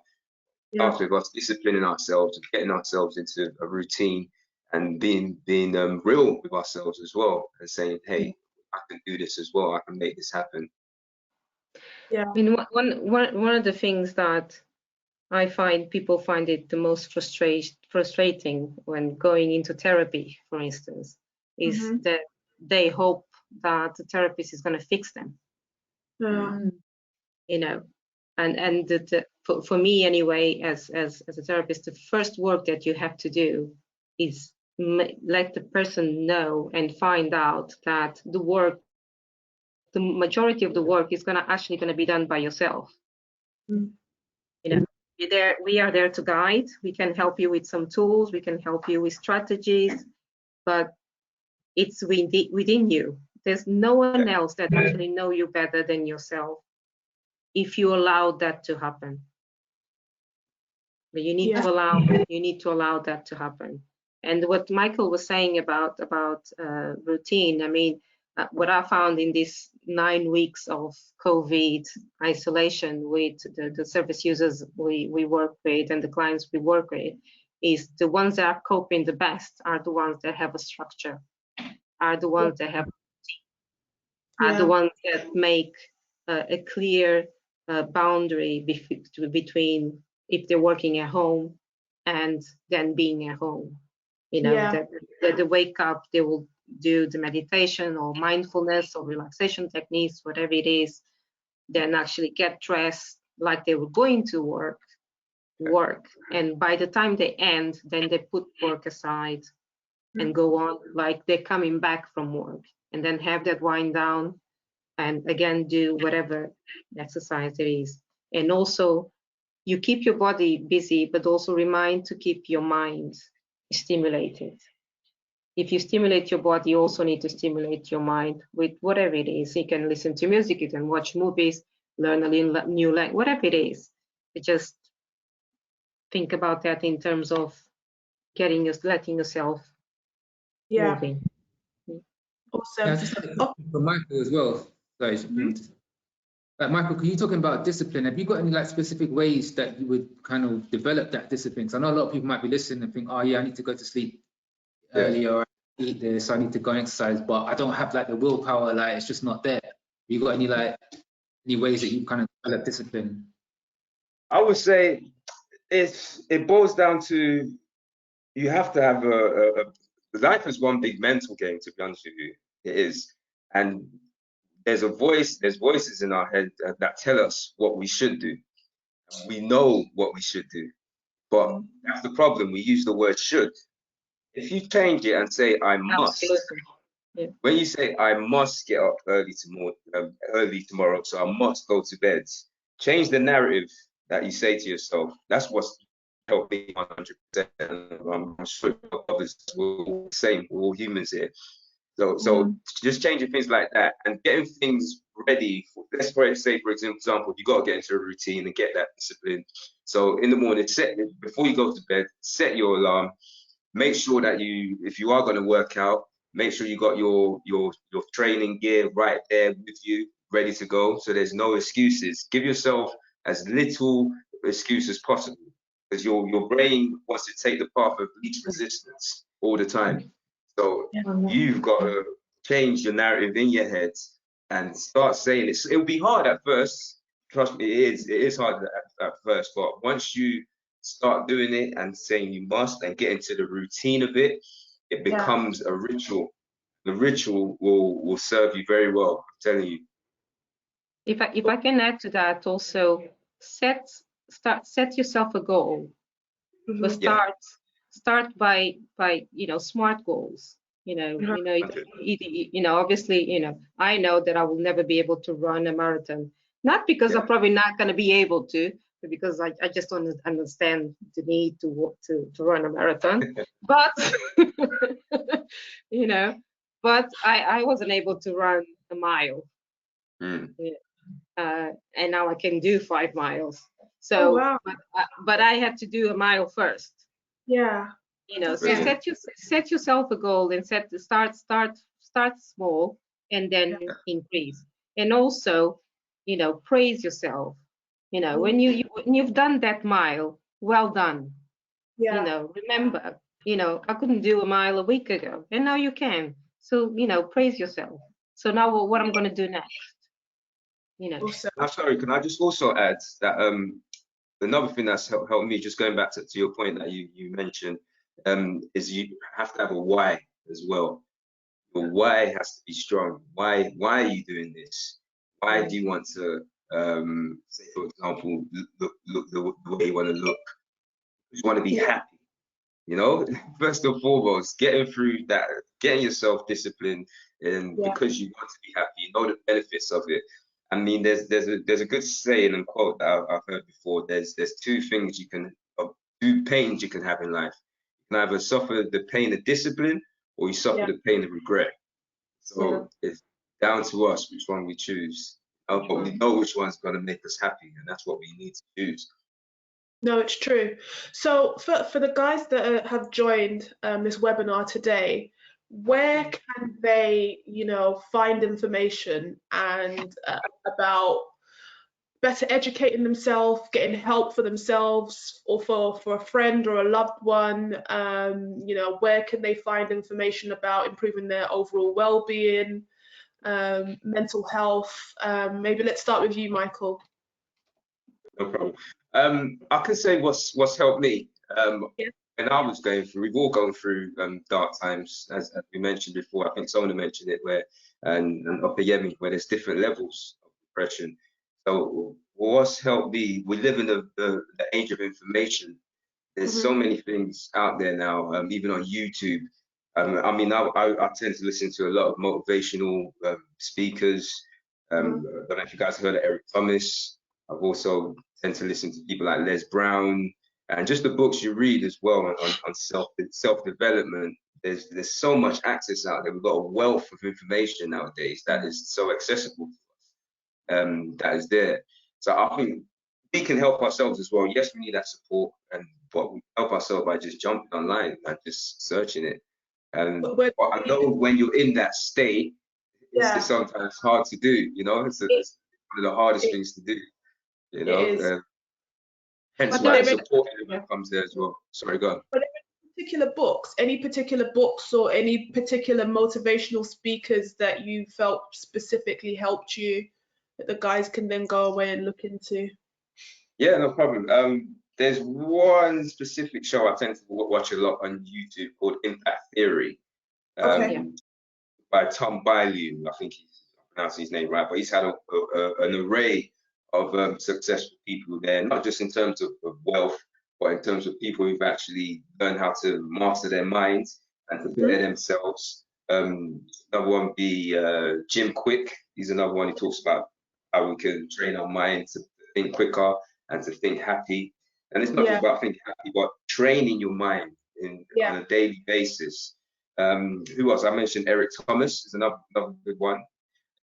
Starts with us disciplining ourselves and getting ourselves into a routine and being real with ourselves as well, and saying, hey, I can do this as well. I can make this happen. I mean, one of the things that I find people find it the most frustrating when going into therapy, for instance, is that they hope that the therapist is going to fix them. You know, and for me anyway, as a therapist, the first work that you have to do is let the person know and find out that the majority of the work is actually going to be done by yourself. You know, we are there to guide. We can help you with some tools. We can help you with strategies, but it's within you. There's no one else that actually know you better than yourself, if you allow that to happen. But you need to allow that to happen. And what Michael was saying about routine, I mean, what I found in these 9 weeks of COVID isolation with the service users we work with and the clients we work with, is the ones that are coping the best are the ones that have a structure, are the ones that have are the ones that make a clear boundary between if they're working at home and then being at home. You know, that they wake up, they will do the meditation or mindfulness or relaxation techniques, whatever it is, then actually get dressed like they were going to work. And by the time they end, then they put work aside and go on like they're coming back from work, and then have that wind down and again do whatever exercise it is. And also you keep your body busy, but also remind to keep your mind stimulated. If you stimulate your body, you also need to stimulate your mind with whatever it is. You can listen to music, you can watch movies, learn a new language, whatever it is. Just think about that in terms of letting yourself moving. Awesome. For Michael as well. like Michael, can you talking about discipline? Have you got any like specific ways that you would kind of develop that discipline? Because I know a lot of people might be listening and think, oh yeah, I need to go to sleep early, or eat this, I need to go and exercise, but I don't have like the willpower, like it's just not there. You got any like any ways that you kind of develop discipline? I would say it boils down to, you have to have life is one big mental game, to be honest with you. It is. And there's voices in our head that tell us what we should do. We know what we should do, but that's the problem. We use the word should. If you change it and say I must, Yeah. when you say I must get up early tomorrow, so I must go to bed, change the narrative that you say to yourself. That's what's helped me 100%. I'm sure others will the same. We're all humans here. So just changing things like that and getting things ready. Let's say, for example, you got to get into a routine and get that discipline. So in the morning, before you go to bed, set your alarm. Make sure that if you are going to work out, make sure you got your training gear right there with you, ready to go. So there's no excuses. Give yourself as little excuse as possible, because your brain wants to take the path of least resistance all the time. So you've got to change your narrative in your head and start saying it. It'll be hard at first. Trust me, it is hard at first. But once you start doing it and saying you must and get into the routine of it, it becomes a ritual. The ritual will serve you very well, I'm telling you. If I can add to that also, set yourself a goal. But start by smart goals. Obviously, I know that I will never be able to run a marathon, not because I'm probably not going to be able to, but because I just don't understand the need to run a marathon. But but I wasn't able to run a mile. And now I can do 5 miles. So, but I had to do a mile first. So set yourself a goal and start small and then increase. And also, praise yourself. When you've done that mile, well done. Remember, I couldn't do a mile a week ago, and now you can. So, praise yourself. So now what I'm going to do next? I'm sorry, can I just also add that another thing that's helped me, just going back to your point that you mentioned, is you have to have a why as well. Your why has to be strong. Why are you doing this? Why do you want to, say for example, look the way you want to look? You want to be happy. First and foremost, getting through that, getting yourself disciplined, and because you want to be happy, you know the benefits of it. I mean, there's a good saying and quote that I've heard before. There's two pains you can have in life. You can either suffer the pain of discipline, or you suffer the pain of regret. So it's down to us which one we choose. But we know which one's going to make us happy, and that's what we need to choose. No, it's true. So for the guys that have joined this webinar today, where can they, find information and about better educating themselves, getting help for themselves or for a friend or a loved one? Where can they find information about improving their overall well-being, mental health? Maybe let's start with you, Michael. No problem. I can say what's helped me. And I was we've all gone through dark times, as we mentioned before. I think someone mentioned it, and Upper Yemi, where there's different levels of depression. So what's helped me, we live in the age of information. There's so many things out there now, even on YouTube. I mean, I tend to listen to a lot of motivational speakers. I don't know if you guys heard of Eric Thomas. I've also tend to listen to people like Les Brown, and just the books you read as well on self-development. There's so much access out there. We've got a wealth of information nowadays that is so accessible to us, that is there. So I think we can help ourselves as well. Yes, we need that support, but we help ourselves by just jumping online and just searching it. But I know when you're in that state, it's sometimes hard to do. one of the hardest It- things to do, you It know. is. Hence But why there the are support element comes there as well. Sorry, go on. particular books, any particular books or any particular motivational speakers that you felt specifically helped you that the guys can then go away and look into? Yeah, no problem. There's one specific show I tend to watch a lot on YouTube called Impact Theory, Okay. by Tom Bilyeu. I think he's pronouncing his name right, but he's had an array of successful people there, not just in terms of wealth, but in terms of people who've actually learned how to master their minds and to better themselves. Another one would be Jim Quick. He's another one who talks about how we can train our mind to think quicker and to think happy. And it's not just about thinking happy, but training your mind on a daily basis. Who else? I mentioned Eric Thomas is another good one.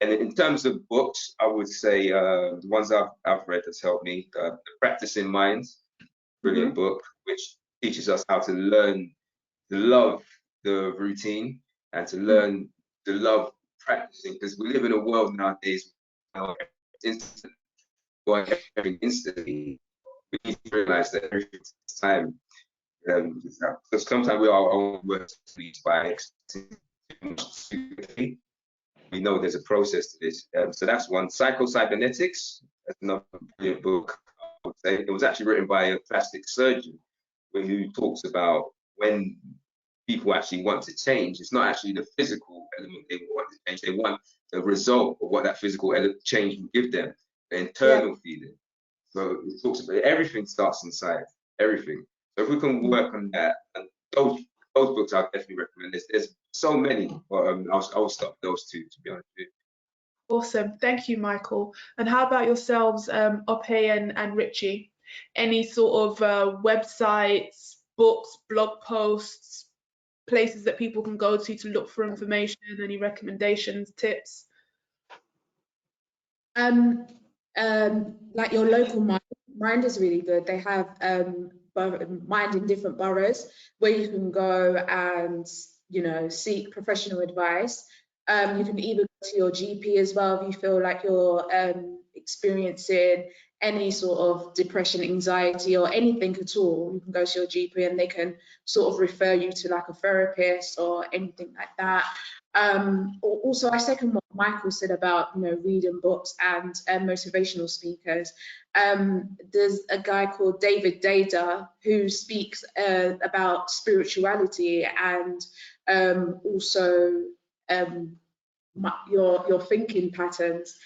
And in terms of books, I would say the ones I've read that's helped me, The Practicing Minds, brilliant book, which teaches us how to learn to love the routine and to learn to love practicing, because we live in a world nowadays instant, everything instantly. We need to realize that everything takes time. Because sometimes we are our own worst by we know there's a process to this. So that's one. Psycho-Cybernetics, that's another brilliant book. I would say it was actually written by a plastic surgeon who talks about when people actually want to change, it's not actually the physical element they want to change. They want the result of what that physical change will give them, the internal feeling. So it talks about everything starts inside, everything. So if we can work on that, and those books I definitely recommend. There's so many, but I'll stop those two, to be honest with you. Awesome. Thank you, Michael. And how about yourselves, Ope and Richie? Any sort of websites, books, blog posts, places that people can go to look for information? Any recommendations, tips? Like your local mind is really good. They have mind in different boroughs where you can go and seek professional advice. You can either go to your GP as well if you feel like you're experiencing any sort of depression, anxiety, or anything at all. You can go to your GP and they can sort of refer you to like a therapist or anything like that. Also, I second what Michael said about reading books and motivational speakers. There's a guy called David Dada who speaks about spirituality and also your thinking patterns.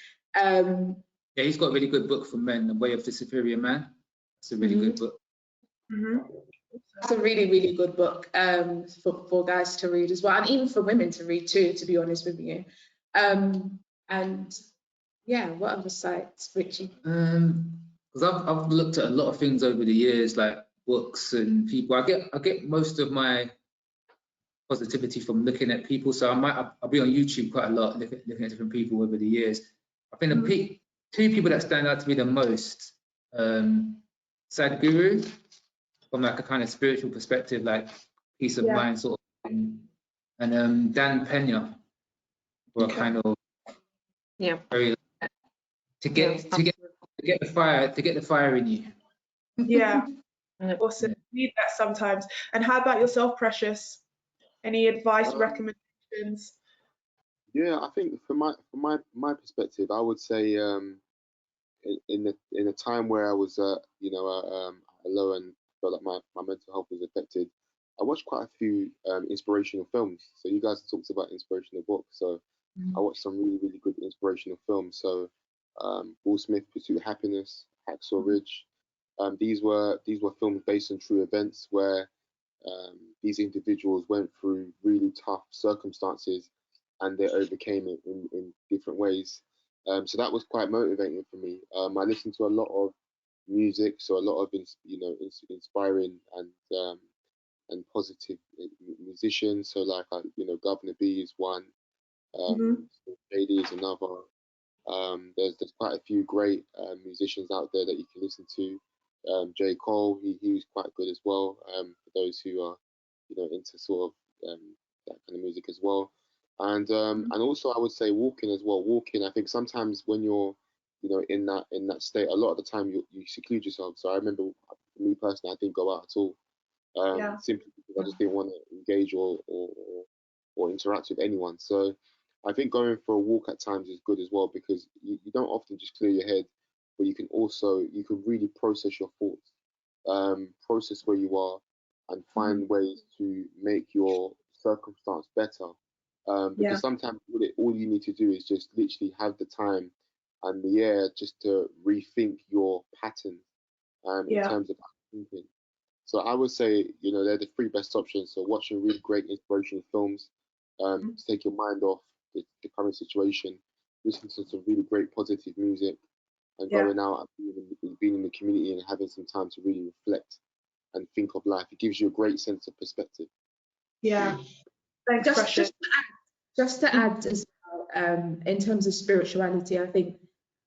Yeah, he's got a really good book for men, The Way of the Superior Man. It's a really good book. That's a really, really good book for guys to read as well, and even for women to read too, to be honest with you. And yeah, what other sites, Richie? Because I've looked at a lot of things over the years, like books and people. I get most of my positivity from looking at people. So I'll be on YouTube quite a lot, looking at different people over the years. I think the two people that stand out to me the most, Sadhguru, from like a kind of spiritual perspective, like peace of mind sort of thing, and Dan Pena, for a kind of very to get the fire in you. Yeah, awesome. Need that sometimes. And how about yourself, Precious? Any advice, recommendations? Yeah, I think from my perspective, I would say in a time where I was low and felt like my mental health was affected, I watched quite a few inspirational films. So you guys talked about inspirational books, so I watched some really, really good inspirational films. So Will Smith, Pursuit of Happiness, Hacksaw Ridge. These were films based on true events where these individuals went through really tough circumstances and they overcame it in different ways. So that was quite motivating for me. I listened to a lot of music, so a lot of inspiring and positive musicians. So like Governor B is one, JD is another. There's quite a few great musicians out there that you can listen to. J. Cole, he was quite good as well. For those who are into sort of that kind of music as well. And also I would say walking as well. Walking, I think sometimes when you're you know, in that state, a lot of the time you seclude yourself. So I remember, for me personally, I didn't go out at all, simply because I just didn't want to engage or interact with anyone. So I think going for a walk at times is good as well, because you don't often just clear your head, but you can really process your thoughts, process where you are, and find ways to make your circumstance better. Because sometimes all you need to do is just literally have the time and the air just to rethink your patterns, in terms of thinking. So I would say, you know, they're the three best options. So watching really great inspirational films, to take your mind off the current situation, listening to some really great positive music, and going out and being in the community and having some time to really reflect and think of life. It gives you a great sense of perspective. Yeah. Thanks, Precious. Just to add as well, in terms of spirituality, I think,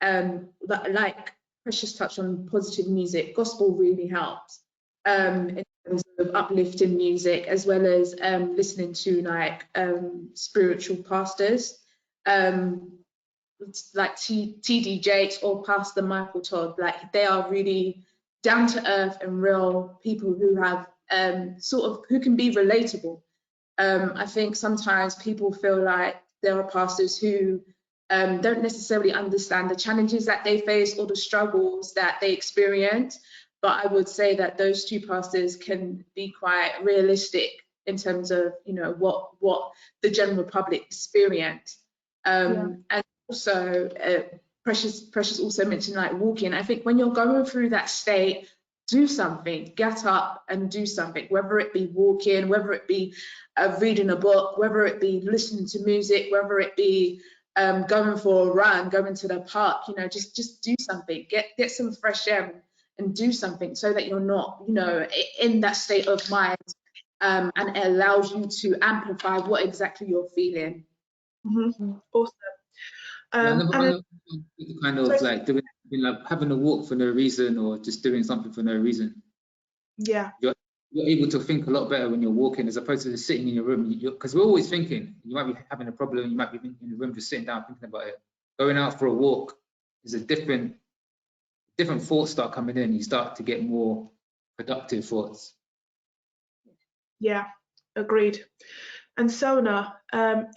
like Precious touched on positive music, gospel really helps, in terms of uplifting music, as well as listening to like spiritual pastors, like T.D. Jakes or Pastor Michael Todd. Like, they are really down to earth and real people who have who can be relatable. I think sometimes people feel like there are pastors who don't necessarily understand the challenges that they face or the struggles that they experience. But I would say that those two pastors can be quite realistic in terms of, you know, what the general public experience. And also, Precious also mentioned like walking. I think when you're going through that state, do something, get up and do something, whether it be walking, whether it be reading a book, whether it be listening to music, whether it be going for a run, going to the park, you know, just do something, get some fresh air and do something, so that you're not, you know, in that state of mind, and it allows you to amplify what exactly you're feeling. Awesome. Kind of like doing, you know, having a walk for no reason, or just doing something for no reason. Yeah. You're able to think a lot better when you're walking, as opposed to just sitting in your room. Because we're always thinking. You might be having a problem. You might be in the room just sitting down thinking about it. Going out for a walk is a different thoughts start coming in. You start to get more productive thoughts. Yeah, agreed. And Sona,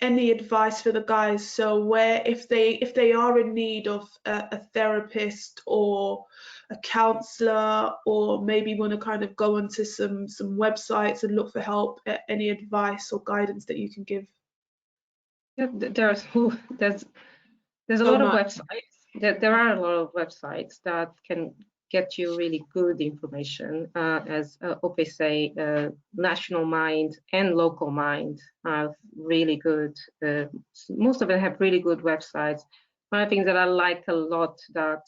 any advice for the guys? So where, if they are in need of a therapist or a counsellor, or maybe want to kind of go onto some websites and look for help, any advice or guidance that you can give? Yeah, there's a lot of websites. There are a lot of websites that can get you really good information. As Ope say, National Mind and Local Mind have really good. Most of them have really good websites. One of the things that I like a lot that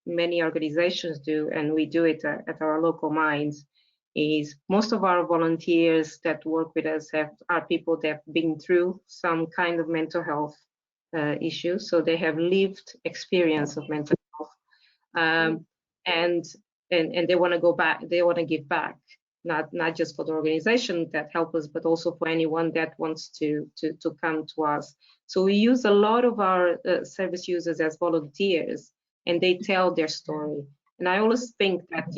many organizations do, and we do it at our Local Minds, is most of our volunteers that work with us are people that have been through some kind of mental health issues, so they have lived experience of mental health, and they want to go back. They want to give back, not just for the organization that help us, but also for anyone that wants to come to us. So we use a lot of our service users as volunteers, and they tell their story. And I always think that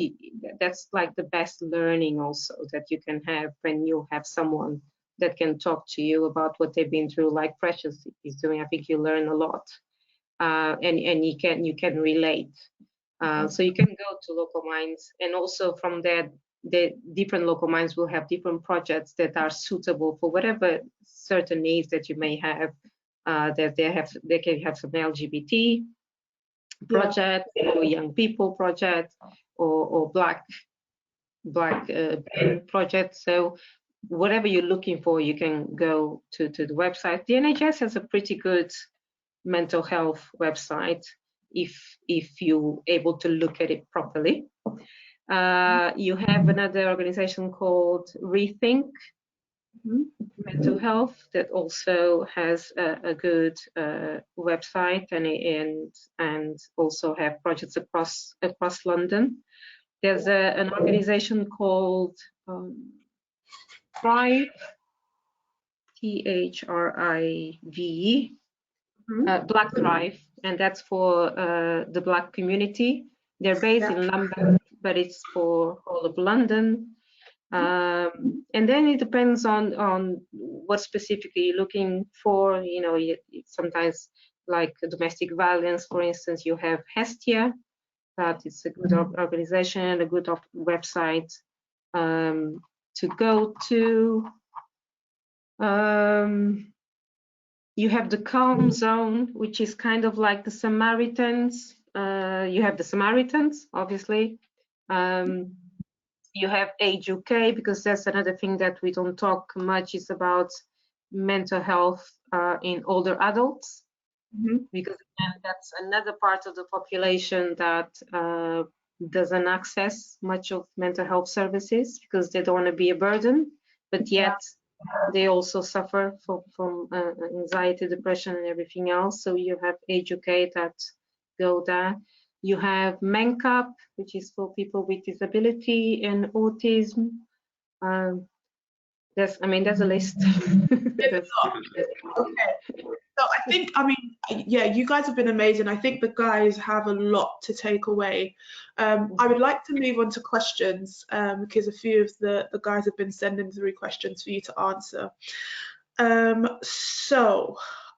that's like the best learning also that you can have when you have someone that can talk to you about what they've been through, like Precious is doing. I think you learn a lot, and you can relate. So you can go to Local Minds, and also from there, the different Local Minds will have different projects that are suitable for whatever certain needs that you may have. That they can have some LGBT project, or young people project, or black project. So whatever you're looking for, you can go to the website. The NHS has a pretty good mental health website if you're able to look at it properly. You have another organization called Rethink Mental Health that also has a good website, and also have projects across London. There's an organization called Thrive, THRIVE, Black Thrive, and that's for the Black community. They're based in London, but it's for all of London. And then it depends on what specifically you're looking for. You know, sometimes like domestic violence, for instance, you have Hestia. That is a good organization, a good website to go to. You have the Calm Zone, which is kind of like the Samaritans. You have the Samaritans, obviously. You have Age UK, because that's another thing that we don't talk much, is about mental health in older adults. Because again, that's another part of the population that doesn't access much of mental health services because they don't want to be a burden, but yet they also suffer from anxiety, depression, and everything else. So you have Age UK that go there. You have MENCAP, which is for people with disability and autism. There's a list. Okay. So I think, yeah, you guys have been amazing. I think the guys have a lot to take away. I would like to move on to questions because a few of the guys have been sending through questions for you to answer. So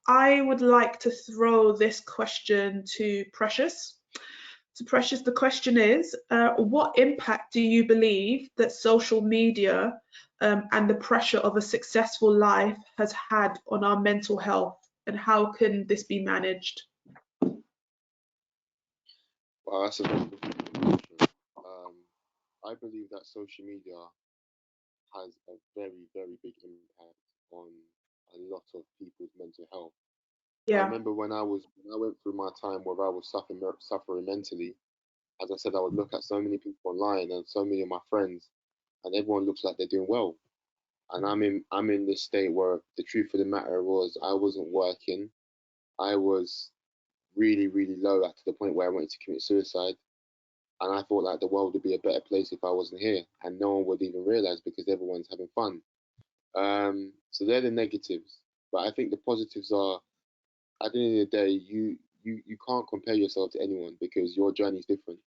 I would like to throw this question to Precious. So Precious, the question is, what impact do you believe that social media and the pressure of a successful life has had on our mental health, and how can this be managed? Well, that's a very good question. I believe that social media has a very, very big impact on a lot of people's mental health. I remember when I went through my time where I was suffering mentally. As I said, I would look at so many people online and so many of my friends, and everyone looks like they're doing well. And I'm in this state where the truth of the matter was I wasn't working. I was really, really low to the point where I wanted to commit suicide. And I thought like the world would be a better place if I wasn't here, and no one would even realize because everyone's having fun. So they're the negatives, but I think the positives are, at the end of the day, you can't compare yourself to anyone because your journey is different,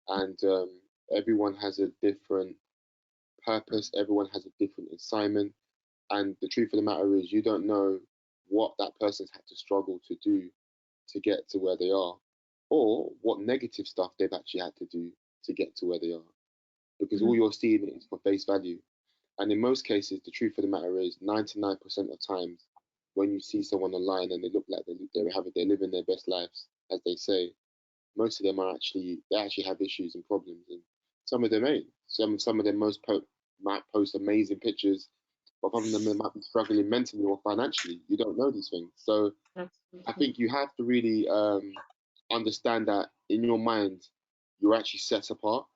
and everyone has a different purpose. Everyone has a different assignment, and the truth of the matter is, you don't know what that person's had to struggle to do to get to where they are, or what negative stuff they've actually had to do to get to where they are, because all you're seeing is for face value. And in most cases, the truth of the matter is, 99% of times, when you see someone online and they look like they're living their best lives, as they say, most of them they actually have issues and problems, and some of them ain't. Some of them might post amazing pictures, but some of them they might be struggling mentally or financially. You don't know these things, so I think you have to really understand that in your mind, you're actually set apart.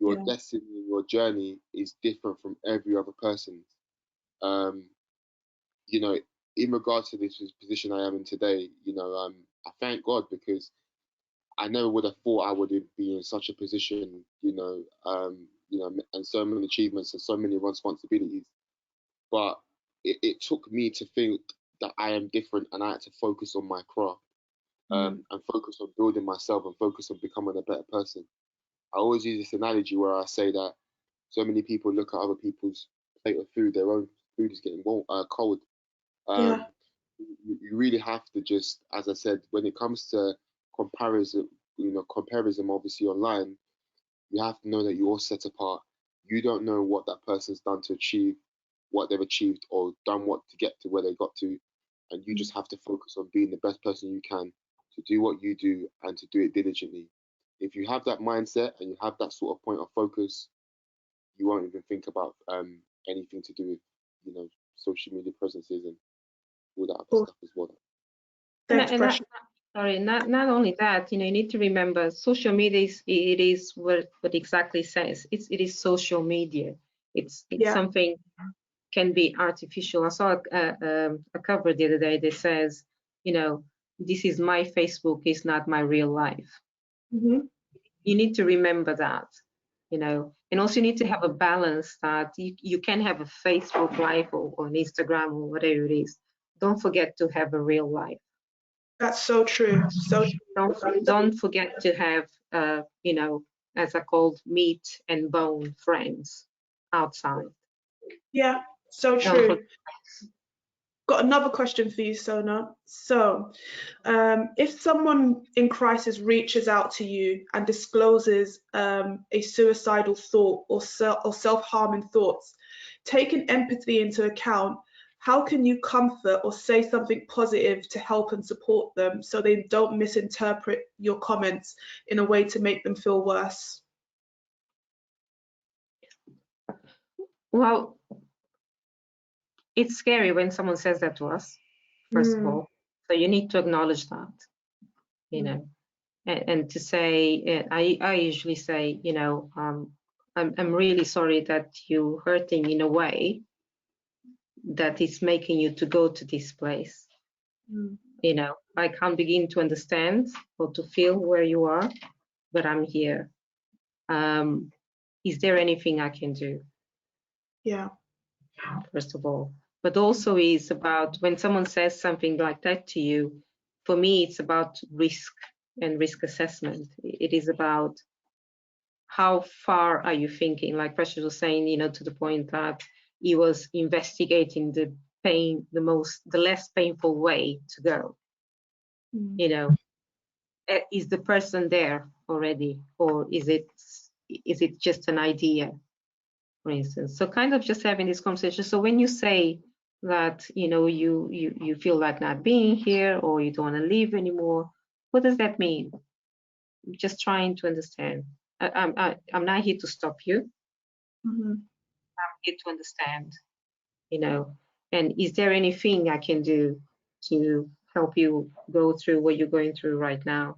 Your destiny, your journey is different from every other person's. You know, in regards to this position I am in today, I thank God because I never would have thought I would be in such a position, and so many achievements and so many responsibilities. But it took me to think that I am different, and I had to focus on my craft, and focus on building myself and focus on becoming a better person. I always use this analogy where I say that so many people look at other people's plate of food, their own food is getting cold. You really have to just, as I said, when it comes to comparison, comparison obviously online, you have to know that you're all set apart. You don't know what that person's done to achieve what they've achieved or done what to get to where they got to. And you just have to focus on being the best person you can to do what you do and to do it diligently. If you have that mindset and you have that sort of point of focus, you won't even think about anything to do with, social media presences and all that other stuff as well. Thanks, Precious. Not only that, you need to remember social media is what exactly says. It is social media. It's something can be artificial. I saw a cover the other day that says, this is my Facebook, is not my real life. You need to remember that, and also you need to have a balance that you can have a Facebook life or an Instagram or whatever it is. Don't forget to have a real life. That's so true. So Don't forget to have, you know, as I called, meat and bone friends outside. yeah, so true. Got another question for you, Sona. So, if someone in crisis reaches out to you and discloses a suicidal thought or self-harming thoughts, taking empathy into account, how can you comfort or say something positive to help and support them so they don't misinterpret your comments in a way to make them feel worse? Well, it's scary when someone says that to us, first of all. So you need to acknowledge that, you know, and to say, I usually say, you know, I'm really sorry that you're hurting in a way that is making you to go to this place. You know, I can't begin to understand or to feel where you are, but I'm here. Is there anything I can do? Yeah. First of all, but also is about when someone says something like that to you, for me, it's about risk and risk assessment. It is about how far are you thinking? Like Precious was saying, you know, to the point that he was investigating the pain, the less painful way to go. You know, is the person there already, or is it just an idea, for instance? So kind of just having this conversation. So when you say that, you know, you feel like not being here or you don't want to live anymore, what does that mean? Just trying to understand. I'm not here to stop you. I'm here to understand, you know, and is there anything I can do to help you go through what you're going through right now?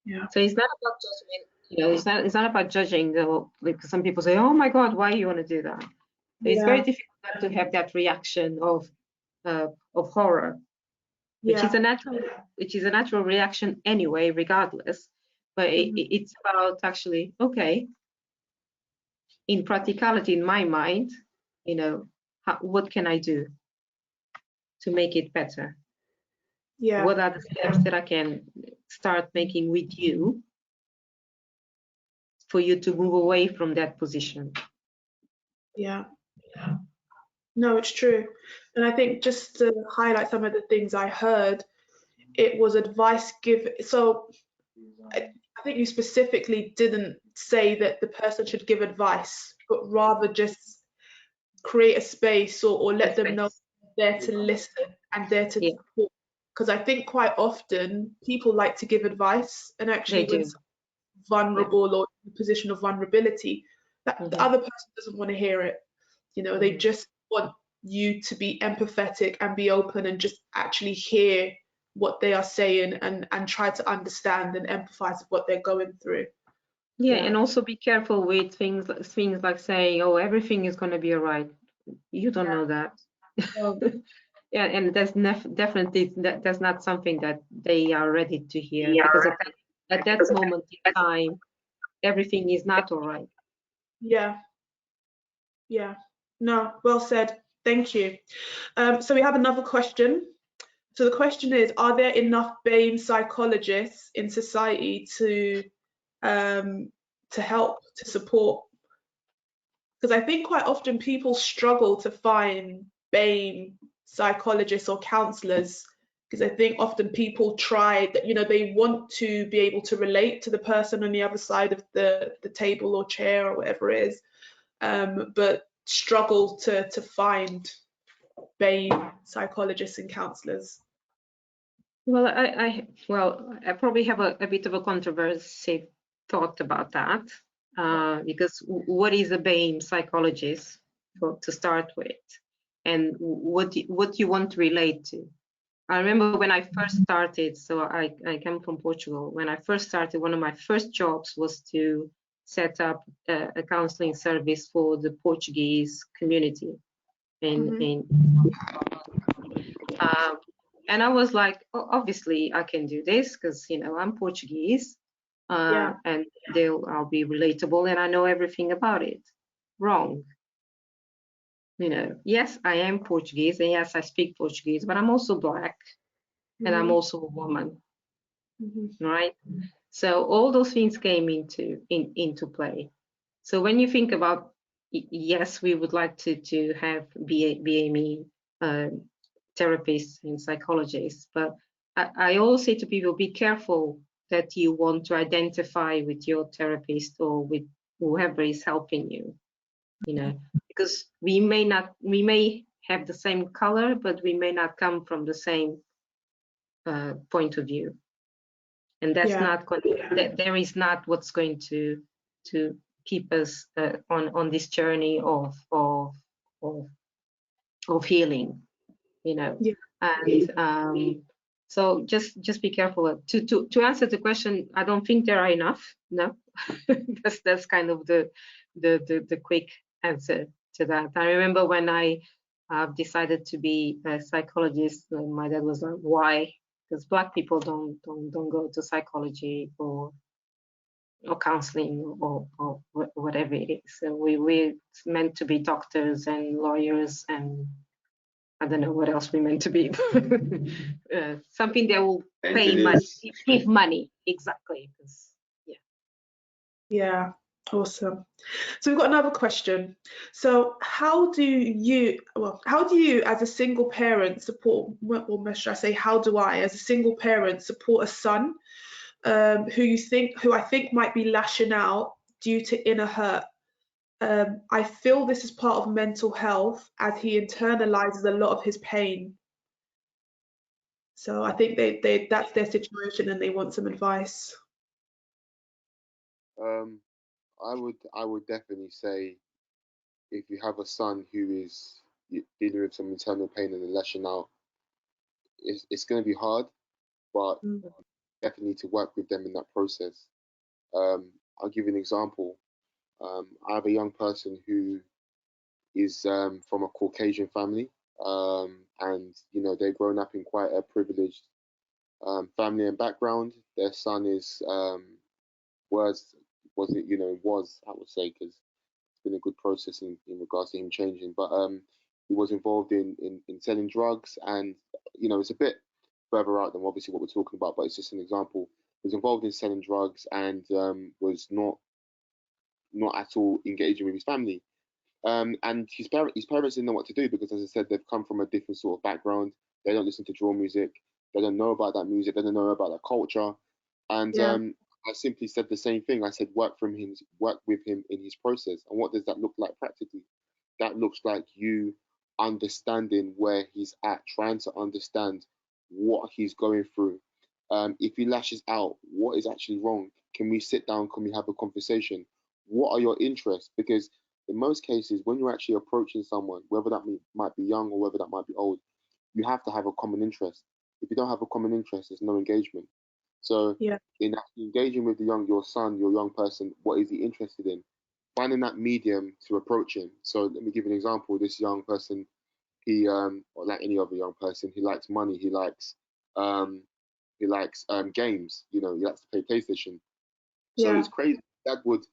Yeah. So it's not about judgment, you know, it's not about judging. Like some people say, oh my God, why you want to do that? It's very difficult not to have that reaction of horror, which is a natural reaction anyway, regardless. But it's about actually, okay, in practicality, in my mind, you know, what can I do to make it better? Yeah. What are the steps that I can start making with you for you to move away from that position? Yeah. No, it's true. And I think just to highlight some of the things I heard, it was advice given. So I think you specifically didn't say that the person should give advice, but rather just create a space or let them know they're there to listen and there to support. Because I think quite often people like to give advice, and actually when someone's vulnerable or in a position of vulnerability, that the other person doesn't want to hear it. You know, they just want you to be empathetic and be open and just actually hear what they are saying and try to understand and empathize with what they're going through. Yeah, and also be careful with things like saying, oh, everything is going to be all right. You don't know that. Yeah, and that's definitely that's not something that they are ready to hear, because at that moment in time, everything is not all right. Yeah. No, well said. Thank you. So we have another question. So the question is, are there enough BAME psychologists in society to help, to support? Because I think quite often people struggle to find BAME psychologists or counsellors, because I think often people try that, you know, they want to be able to relate to the person on the other side of the table or chair or whatever it is, but struggle to find BAME psychologists and counsellors. Well, I probably have a bit of a controversy thought about that, because what is a BAME psychologist to start with, and what you want to relate to? I remember when I first started, so I come from Portugal. When I first started, one of my first jobs was to set up a counseling service for the Portuguese community and I was like, oh, obviously I can do this because, you know, I'm Portuguese, and I'll be relatable and I know everything about it. Wrong. You know, yes, I am Portuguese and yes, I speak Portuguese, but I'm also Black. and I'm also a woman, Mm-hmm. right? So all those things came into play. So when you think about, yes, we would like to have BAME therapists and psychologists, but I always say to people, be careful that you want to identify with your therapist or with whoever is helping you, because we may have the same color, but we may not come from the same point of view, and that's not going. There is not what's going to keep us on this journey of healing, and so just be careful. To answer the question, I don't think there are enough. No, that's kind of the quick answer to that. I remember when I decided to be a psychologist, my dad was like, "Why?" Because Black people don't go to psychology or counseling or whatever it is. So we're meant to be doctors and lawyers and I don't know what else we're meant to be. Something that will pay money, give money. Exactly. Yeah, awesome. So we've got another question. So how do you, as a single parent, support, or should I say, how do I, as a single parent, support a son who I think might be lashing out due to inner hurt? I feel this is part of mental health as he internalizes a lot of his pain. So I think that's their situation and they want some advice. I would definitely say, if you have a son who is dealing with some internal pain and lashing out, it's going to be hard, but definitely need to work with them in that process. I'll give you an example. I have a young person who is from a Caucasian family, and they've grown up in quite a privileged family and background. Their son is was I would say, because it's been a good process in regards to him changing, but he was involved in selling drugs, and it's a bit further out than obviously what we're talking about, but it's just an example. He was involved in selling drugs and was not at all engaging with his family. And his parents didn't know what to do because, as I said, they've come from a different sort of background. They don't listen to drill music. They don't know about that music. They don't know about that culture. And I simply said the same thing. I said, work with him in his process. And what does that look like practically? That looks like you understanding where he's at, trying to understand what he's going through. If he lashes out, what is actually wrong? Can we sit down? Can we have a conversation? What are your interests? Because in most cases, when you're actually approaching someone, whether that might be young or whether that might be old, you have to have a common interest. If you don't have a common interest, there's no engagement. So in engaging with your son, your young person, what is he interested in? Finding that medium to approach him. So let me give you an example. This young person, he or like any other young person, he likes money. He likes games. He likes to play PlayStation. So it's crazy. Dad would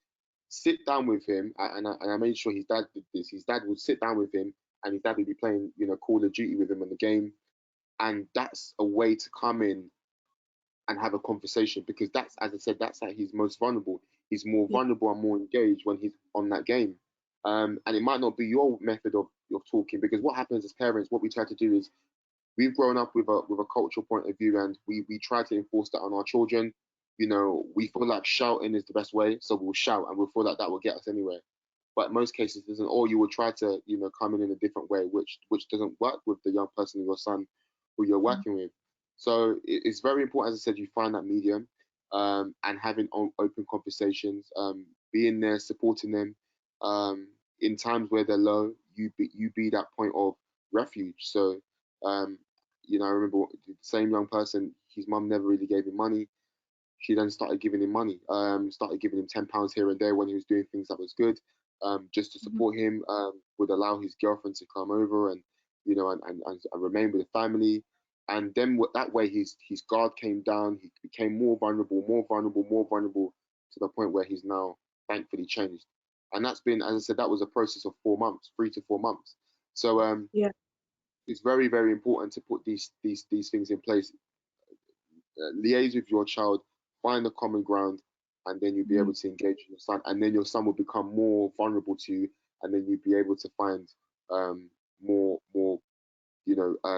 sit down with him, and I made sure his dad did this. His dad would sit down with him, and his dad would be playing, Call of Duty with him on the game, and that's a way to come in and have a conversation, because that's, as I said, that's at his most vulnerable. He's more vulnerable and more engaged when he's on that game, and it might not be your method of talking, because what happens as parents, what we try to do is, we've grown up with a cultural point of view, and we try to enforce that on our children. We feel like shouting is the best way, so we'll shout, and we'll feel like that will get us anywhere. But in most cases, it doesn't. Or you will try to, come in a different way, which doesn't work with the young person, your son, who you're working with. So it's very important, as I said, you find that medium, and having open conversations, being there, supporting them, in times where they're low. You be that point of refuge. So I remember the same young person, his mum never really gave him money. She then started giving him money, started giving him £10 here and there when he was doing things that was good, just to support him, would allow his girlfriend to come over and, and remain with the family. And then that way his guard came down, he became more vulnerable to the point where he's now thankfully changed. And that's been, as I said, that was a process of 4 months, 3 to 4 months. So it's very, very important to put these things in place liaise with your child, find a common ground, and then you'll be able to engage with your son, and then your son will become more vulnerable to you, and then you'll be able to find more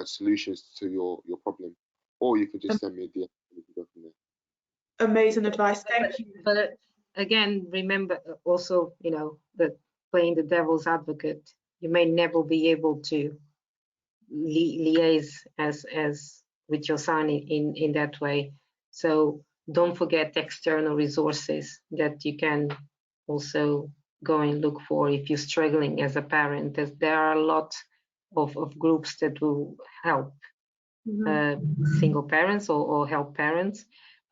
solutions to your problem, or you can just send me a DM and we can go from there. Amazing advice, thank you. But again, remember also, that playing the devil's advocate, you may never be able to liaise as with your son in that way. So don't forget external resources that you can also go and look for if you're struggling as a parent. There are a lot of groups that will help single parents or help parents.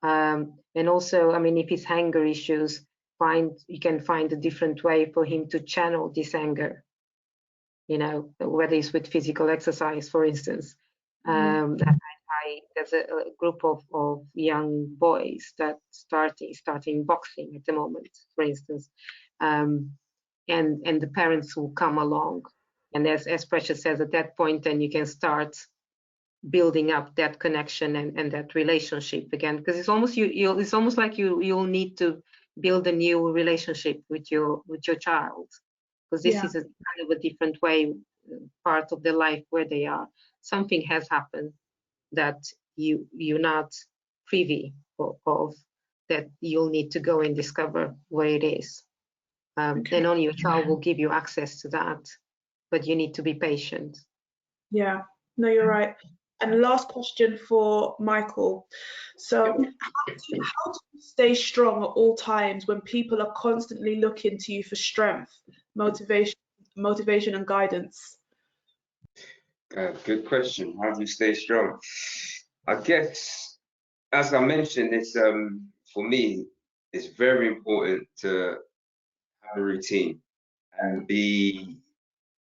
And also, I mean, if it's anger issues, you can find a different way for him to channel this anger, whether it's with physical exercise, for instance. There's a group of young boys that starting boxing at the moment, for instance, and the parents will come along, and as Precious says, at that point, then you can start building up that connection and that relationship again, because it's almost it's almost like you'll need to build a new relationship with your child, because this is a kind of a different way, part of their life where they are. Something has happened that you're not privy of, that you'll need to go and discover where it is. And only your child will give you access to that, but you need to be patient. Yeah, no, you're right. And last question for Michael. So how do you stay strong at all times when people are constantly looking to you for strength, motivation and guidance? Good question. How do you stay strong? I guess, as I mentioned, it's for me, it's very important to have a routine and be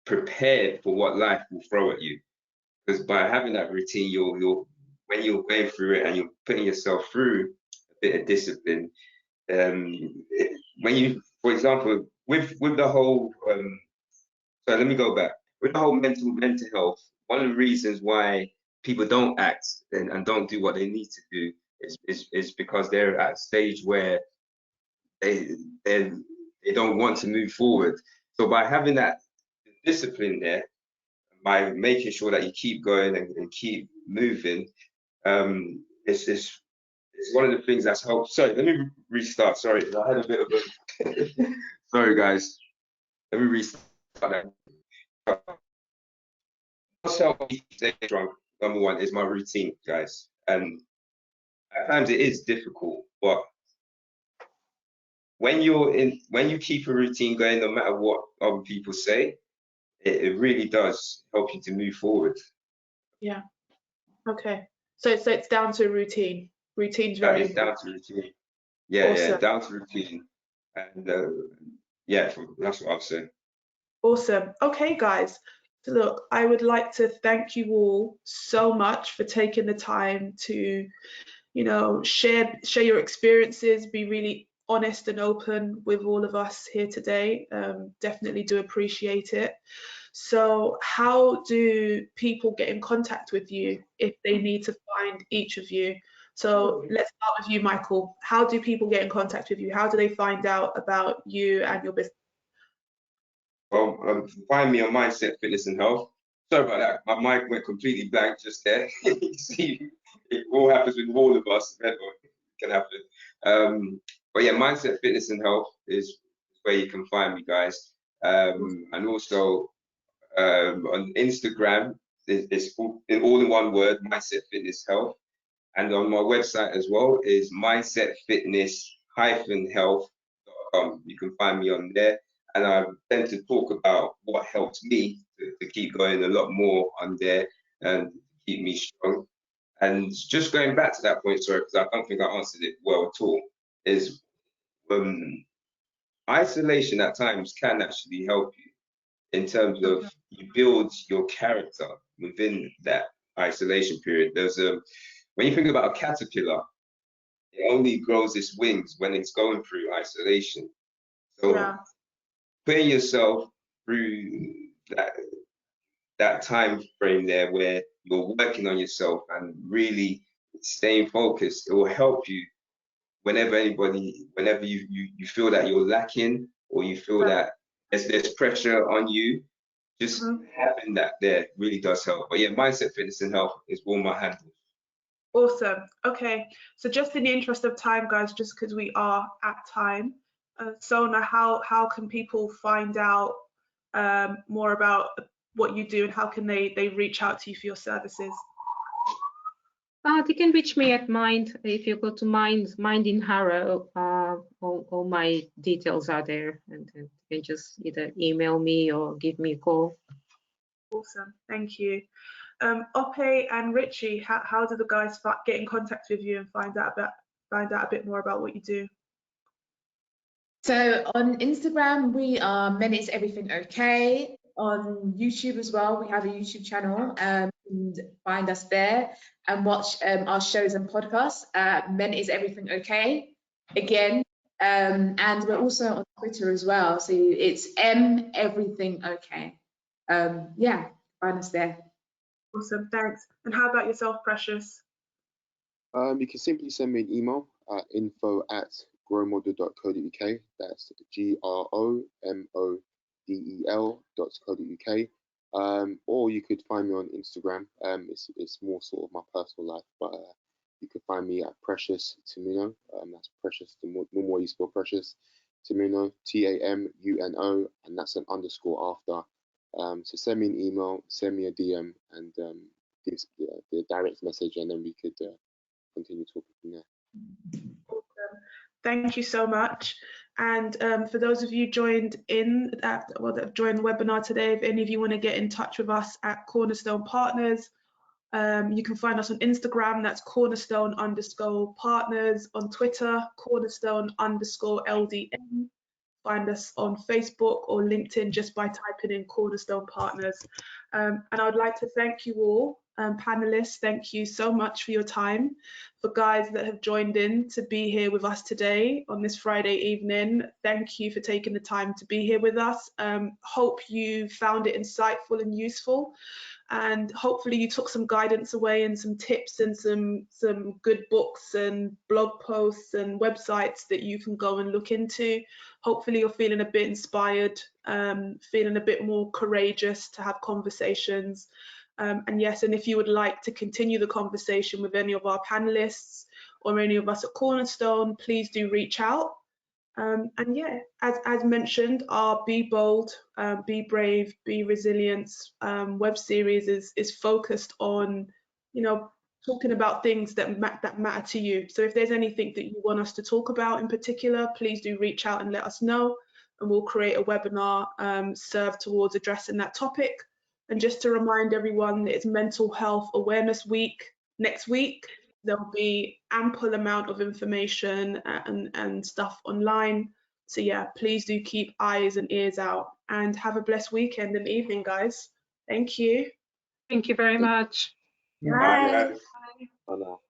prepared for what life will throw at you. Because by having that routine, you'll when you're going through it and you're putting yourself through a bit of discipline, when you, for example, with the whole, so let me go back. With the whole mental health, one of the reasons why people don't act and don't do what they need to do is because they're at a stage where they don't want to move forward. So by having that discipline there, by making sure that you keep going and keep moving, it's one of the things that's helped. Sorry, let me restart. Sorry, I had a bit of a sorry guys. Let me restart that. What's helped me stay strong, number one, is my routine, guys. And at times it is difficult, but when you keep a routine going, no matter what other people say, it really does help you to move forward. Yeah. Okay. So it's down to routine. Routine's very important. Down to routine. Yeah, awesome. Yeah, down to routine. And yeah, that's what I'll say. Awesome. Okay, guys. So look, I would like to thank you all so much for taking the time to, share your experiences, be really honest and open with all of us here today. Definitely do appreciate it. So how do people get in contact with you if they need to find each of you? So let's start with you, Michael. How do people get in contact with you? How do they find out about you and your business? Well, find me on Mindset, Fitness and Health. Sorry about that. My mic went completely blank just there. You see, it all happens with all of us. It can happen. But yeah, Mindset, Fitness and Health is where you can find me, guys. And also on Instagram, it's all in one word, Mindset, Fitness, Health. And on my website as well is mindsetfitness-health.com. You can find me on there. And I tend to talk about what helps me to keep going a lot more on there and keep me strong. And just going back to that point, sorry, because I don't think I answered it well at all, is isolation at times can actually help you in terms of you build your character within that isolation period. There's when you think about a caterpillar, it only grows its wings when it's going through isolation. So putting yourself through that time frame there where you're working on yourself and really staying focused. It will help you whenever you feel that you're lacking, or you feel that there's pressure on you. Just having that there really does help. But yeah, mindset, fitness, and health is all my handles. Awesome. Okay, so just in the interest of time, guys, just because we are at time, Sona, how can people find out more about what you do, and how can they reach out to you for your services? They can reach me at Mind. If you go to Mind in Harrow, all my details are there, and you can just either email me or give me a call. Awesome, thank you. Ope and Richie, how do the guys get in contact with you and find out a bit more about what you do? So on Instagram, we are Men Is Everything Okay. On YouTube as well, we have a YouTube channel, and find us there and watch our shows and podcasts. Men Is Everything Okay again, and we're also on Twitter as well. So it's M Everything Okay. Yeah, find us there. Awesome, thanks. And how about yourself, Precious? You can simply send me an email at info@growmodel.co.uk. That's gromodel.co.uk. Or you could find me on Instagram. It's more sort of my personal life, but you could find me at Precious Tamuno. That's Precious, the more you spell Precious Tamuno, TAMUNO, and that's an underscore after. So send me an email, send me a DM, and give the direct message, and then we could continue talking from there. Awesome. Thank you so much. And for those of you joined in that have joined the webinar today, if any of you want to get in touch with us at Cornerstone Partners, you can find us on Instagram, that's cornerstone_partners, on Twitter, cornerstone_LDN. Find us on Facebook or LinkedIn just by typing in Cornerstone Partners. And I would like to thank you all, panelists, thank you so much for your time. For guys that have joined in to be here with us today on this Friday evening, thank you for taking the time to be here with us. Hope you found it insightful and useful, and hopefully you took some guidance away and some tips and some good books and blog posts and websites that you can go and look into. Hopefully you're feeling a bit inspired, feeling a bit more courageous to have conversations. And yes, and if you would like to continue the conversation with any of our panelists or any of us at Cornerstone, please do reach out. And yeah, as mentioned, our Be Bold, Be Brave, Be Resilient web series is focused on, talking about things that matter to you. So if there's anything that you want us to talk about in particular, please do reach out and let us know, and we'll create a webinar served towards addressing that topic. And just to remind everyone that it's Mental Health Awareness Week next week. There'll be ample amount of information and stuff online. So yeah, please do keep eyes and ears out, and have a blessed weekend and evening, guys. Thank you. Thank you very much. Bye. Bye now.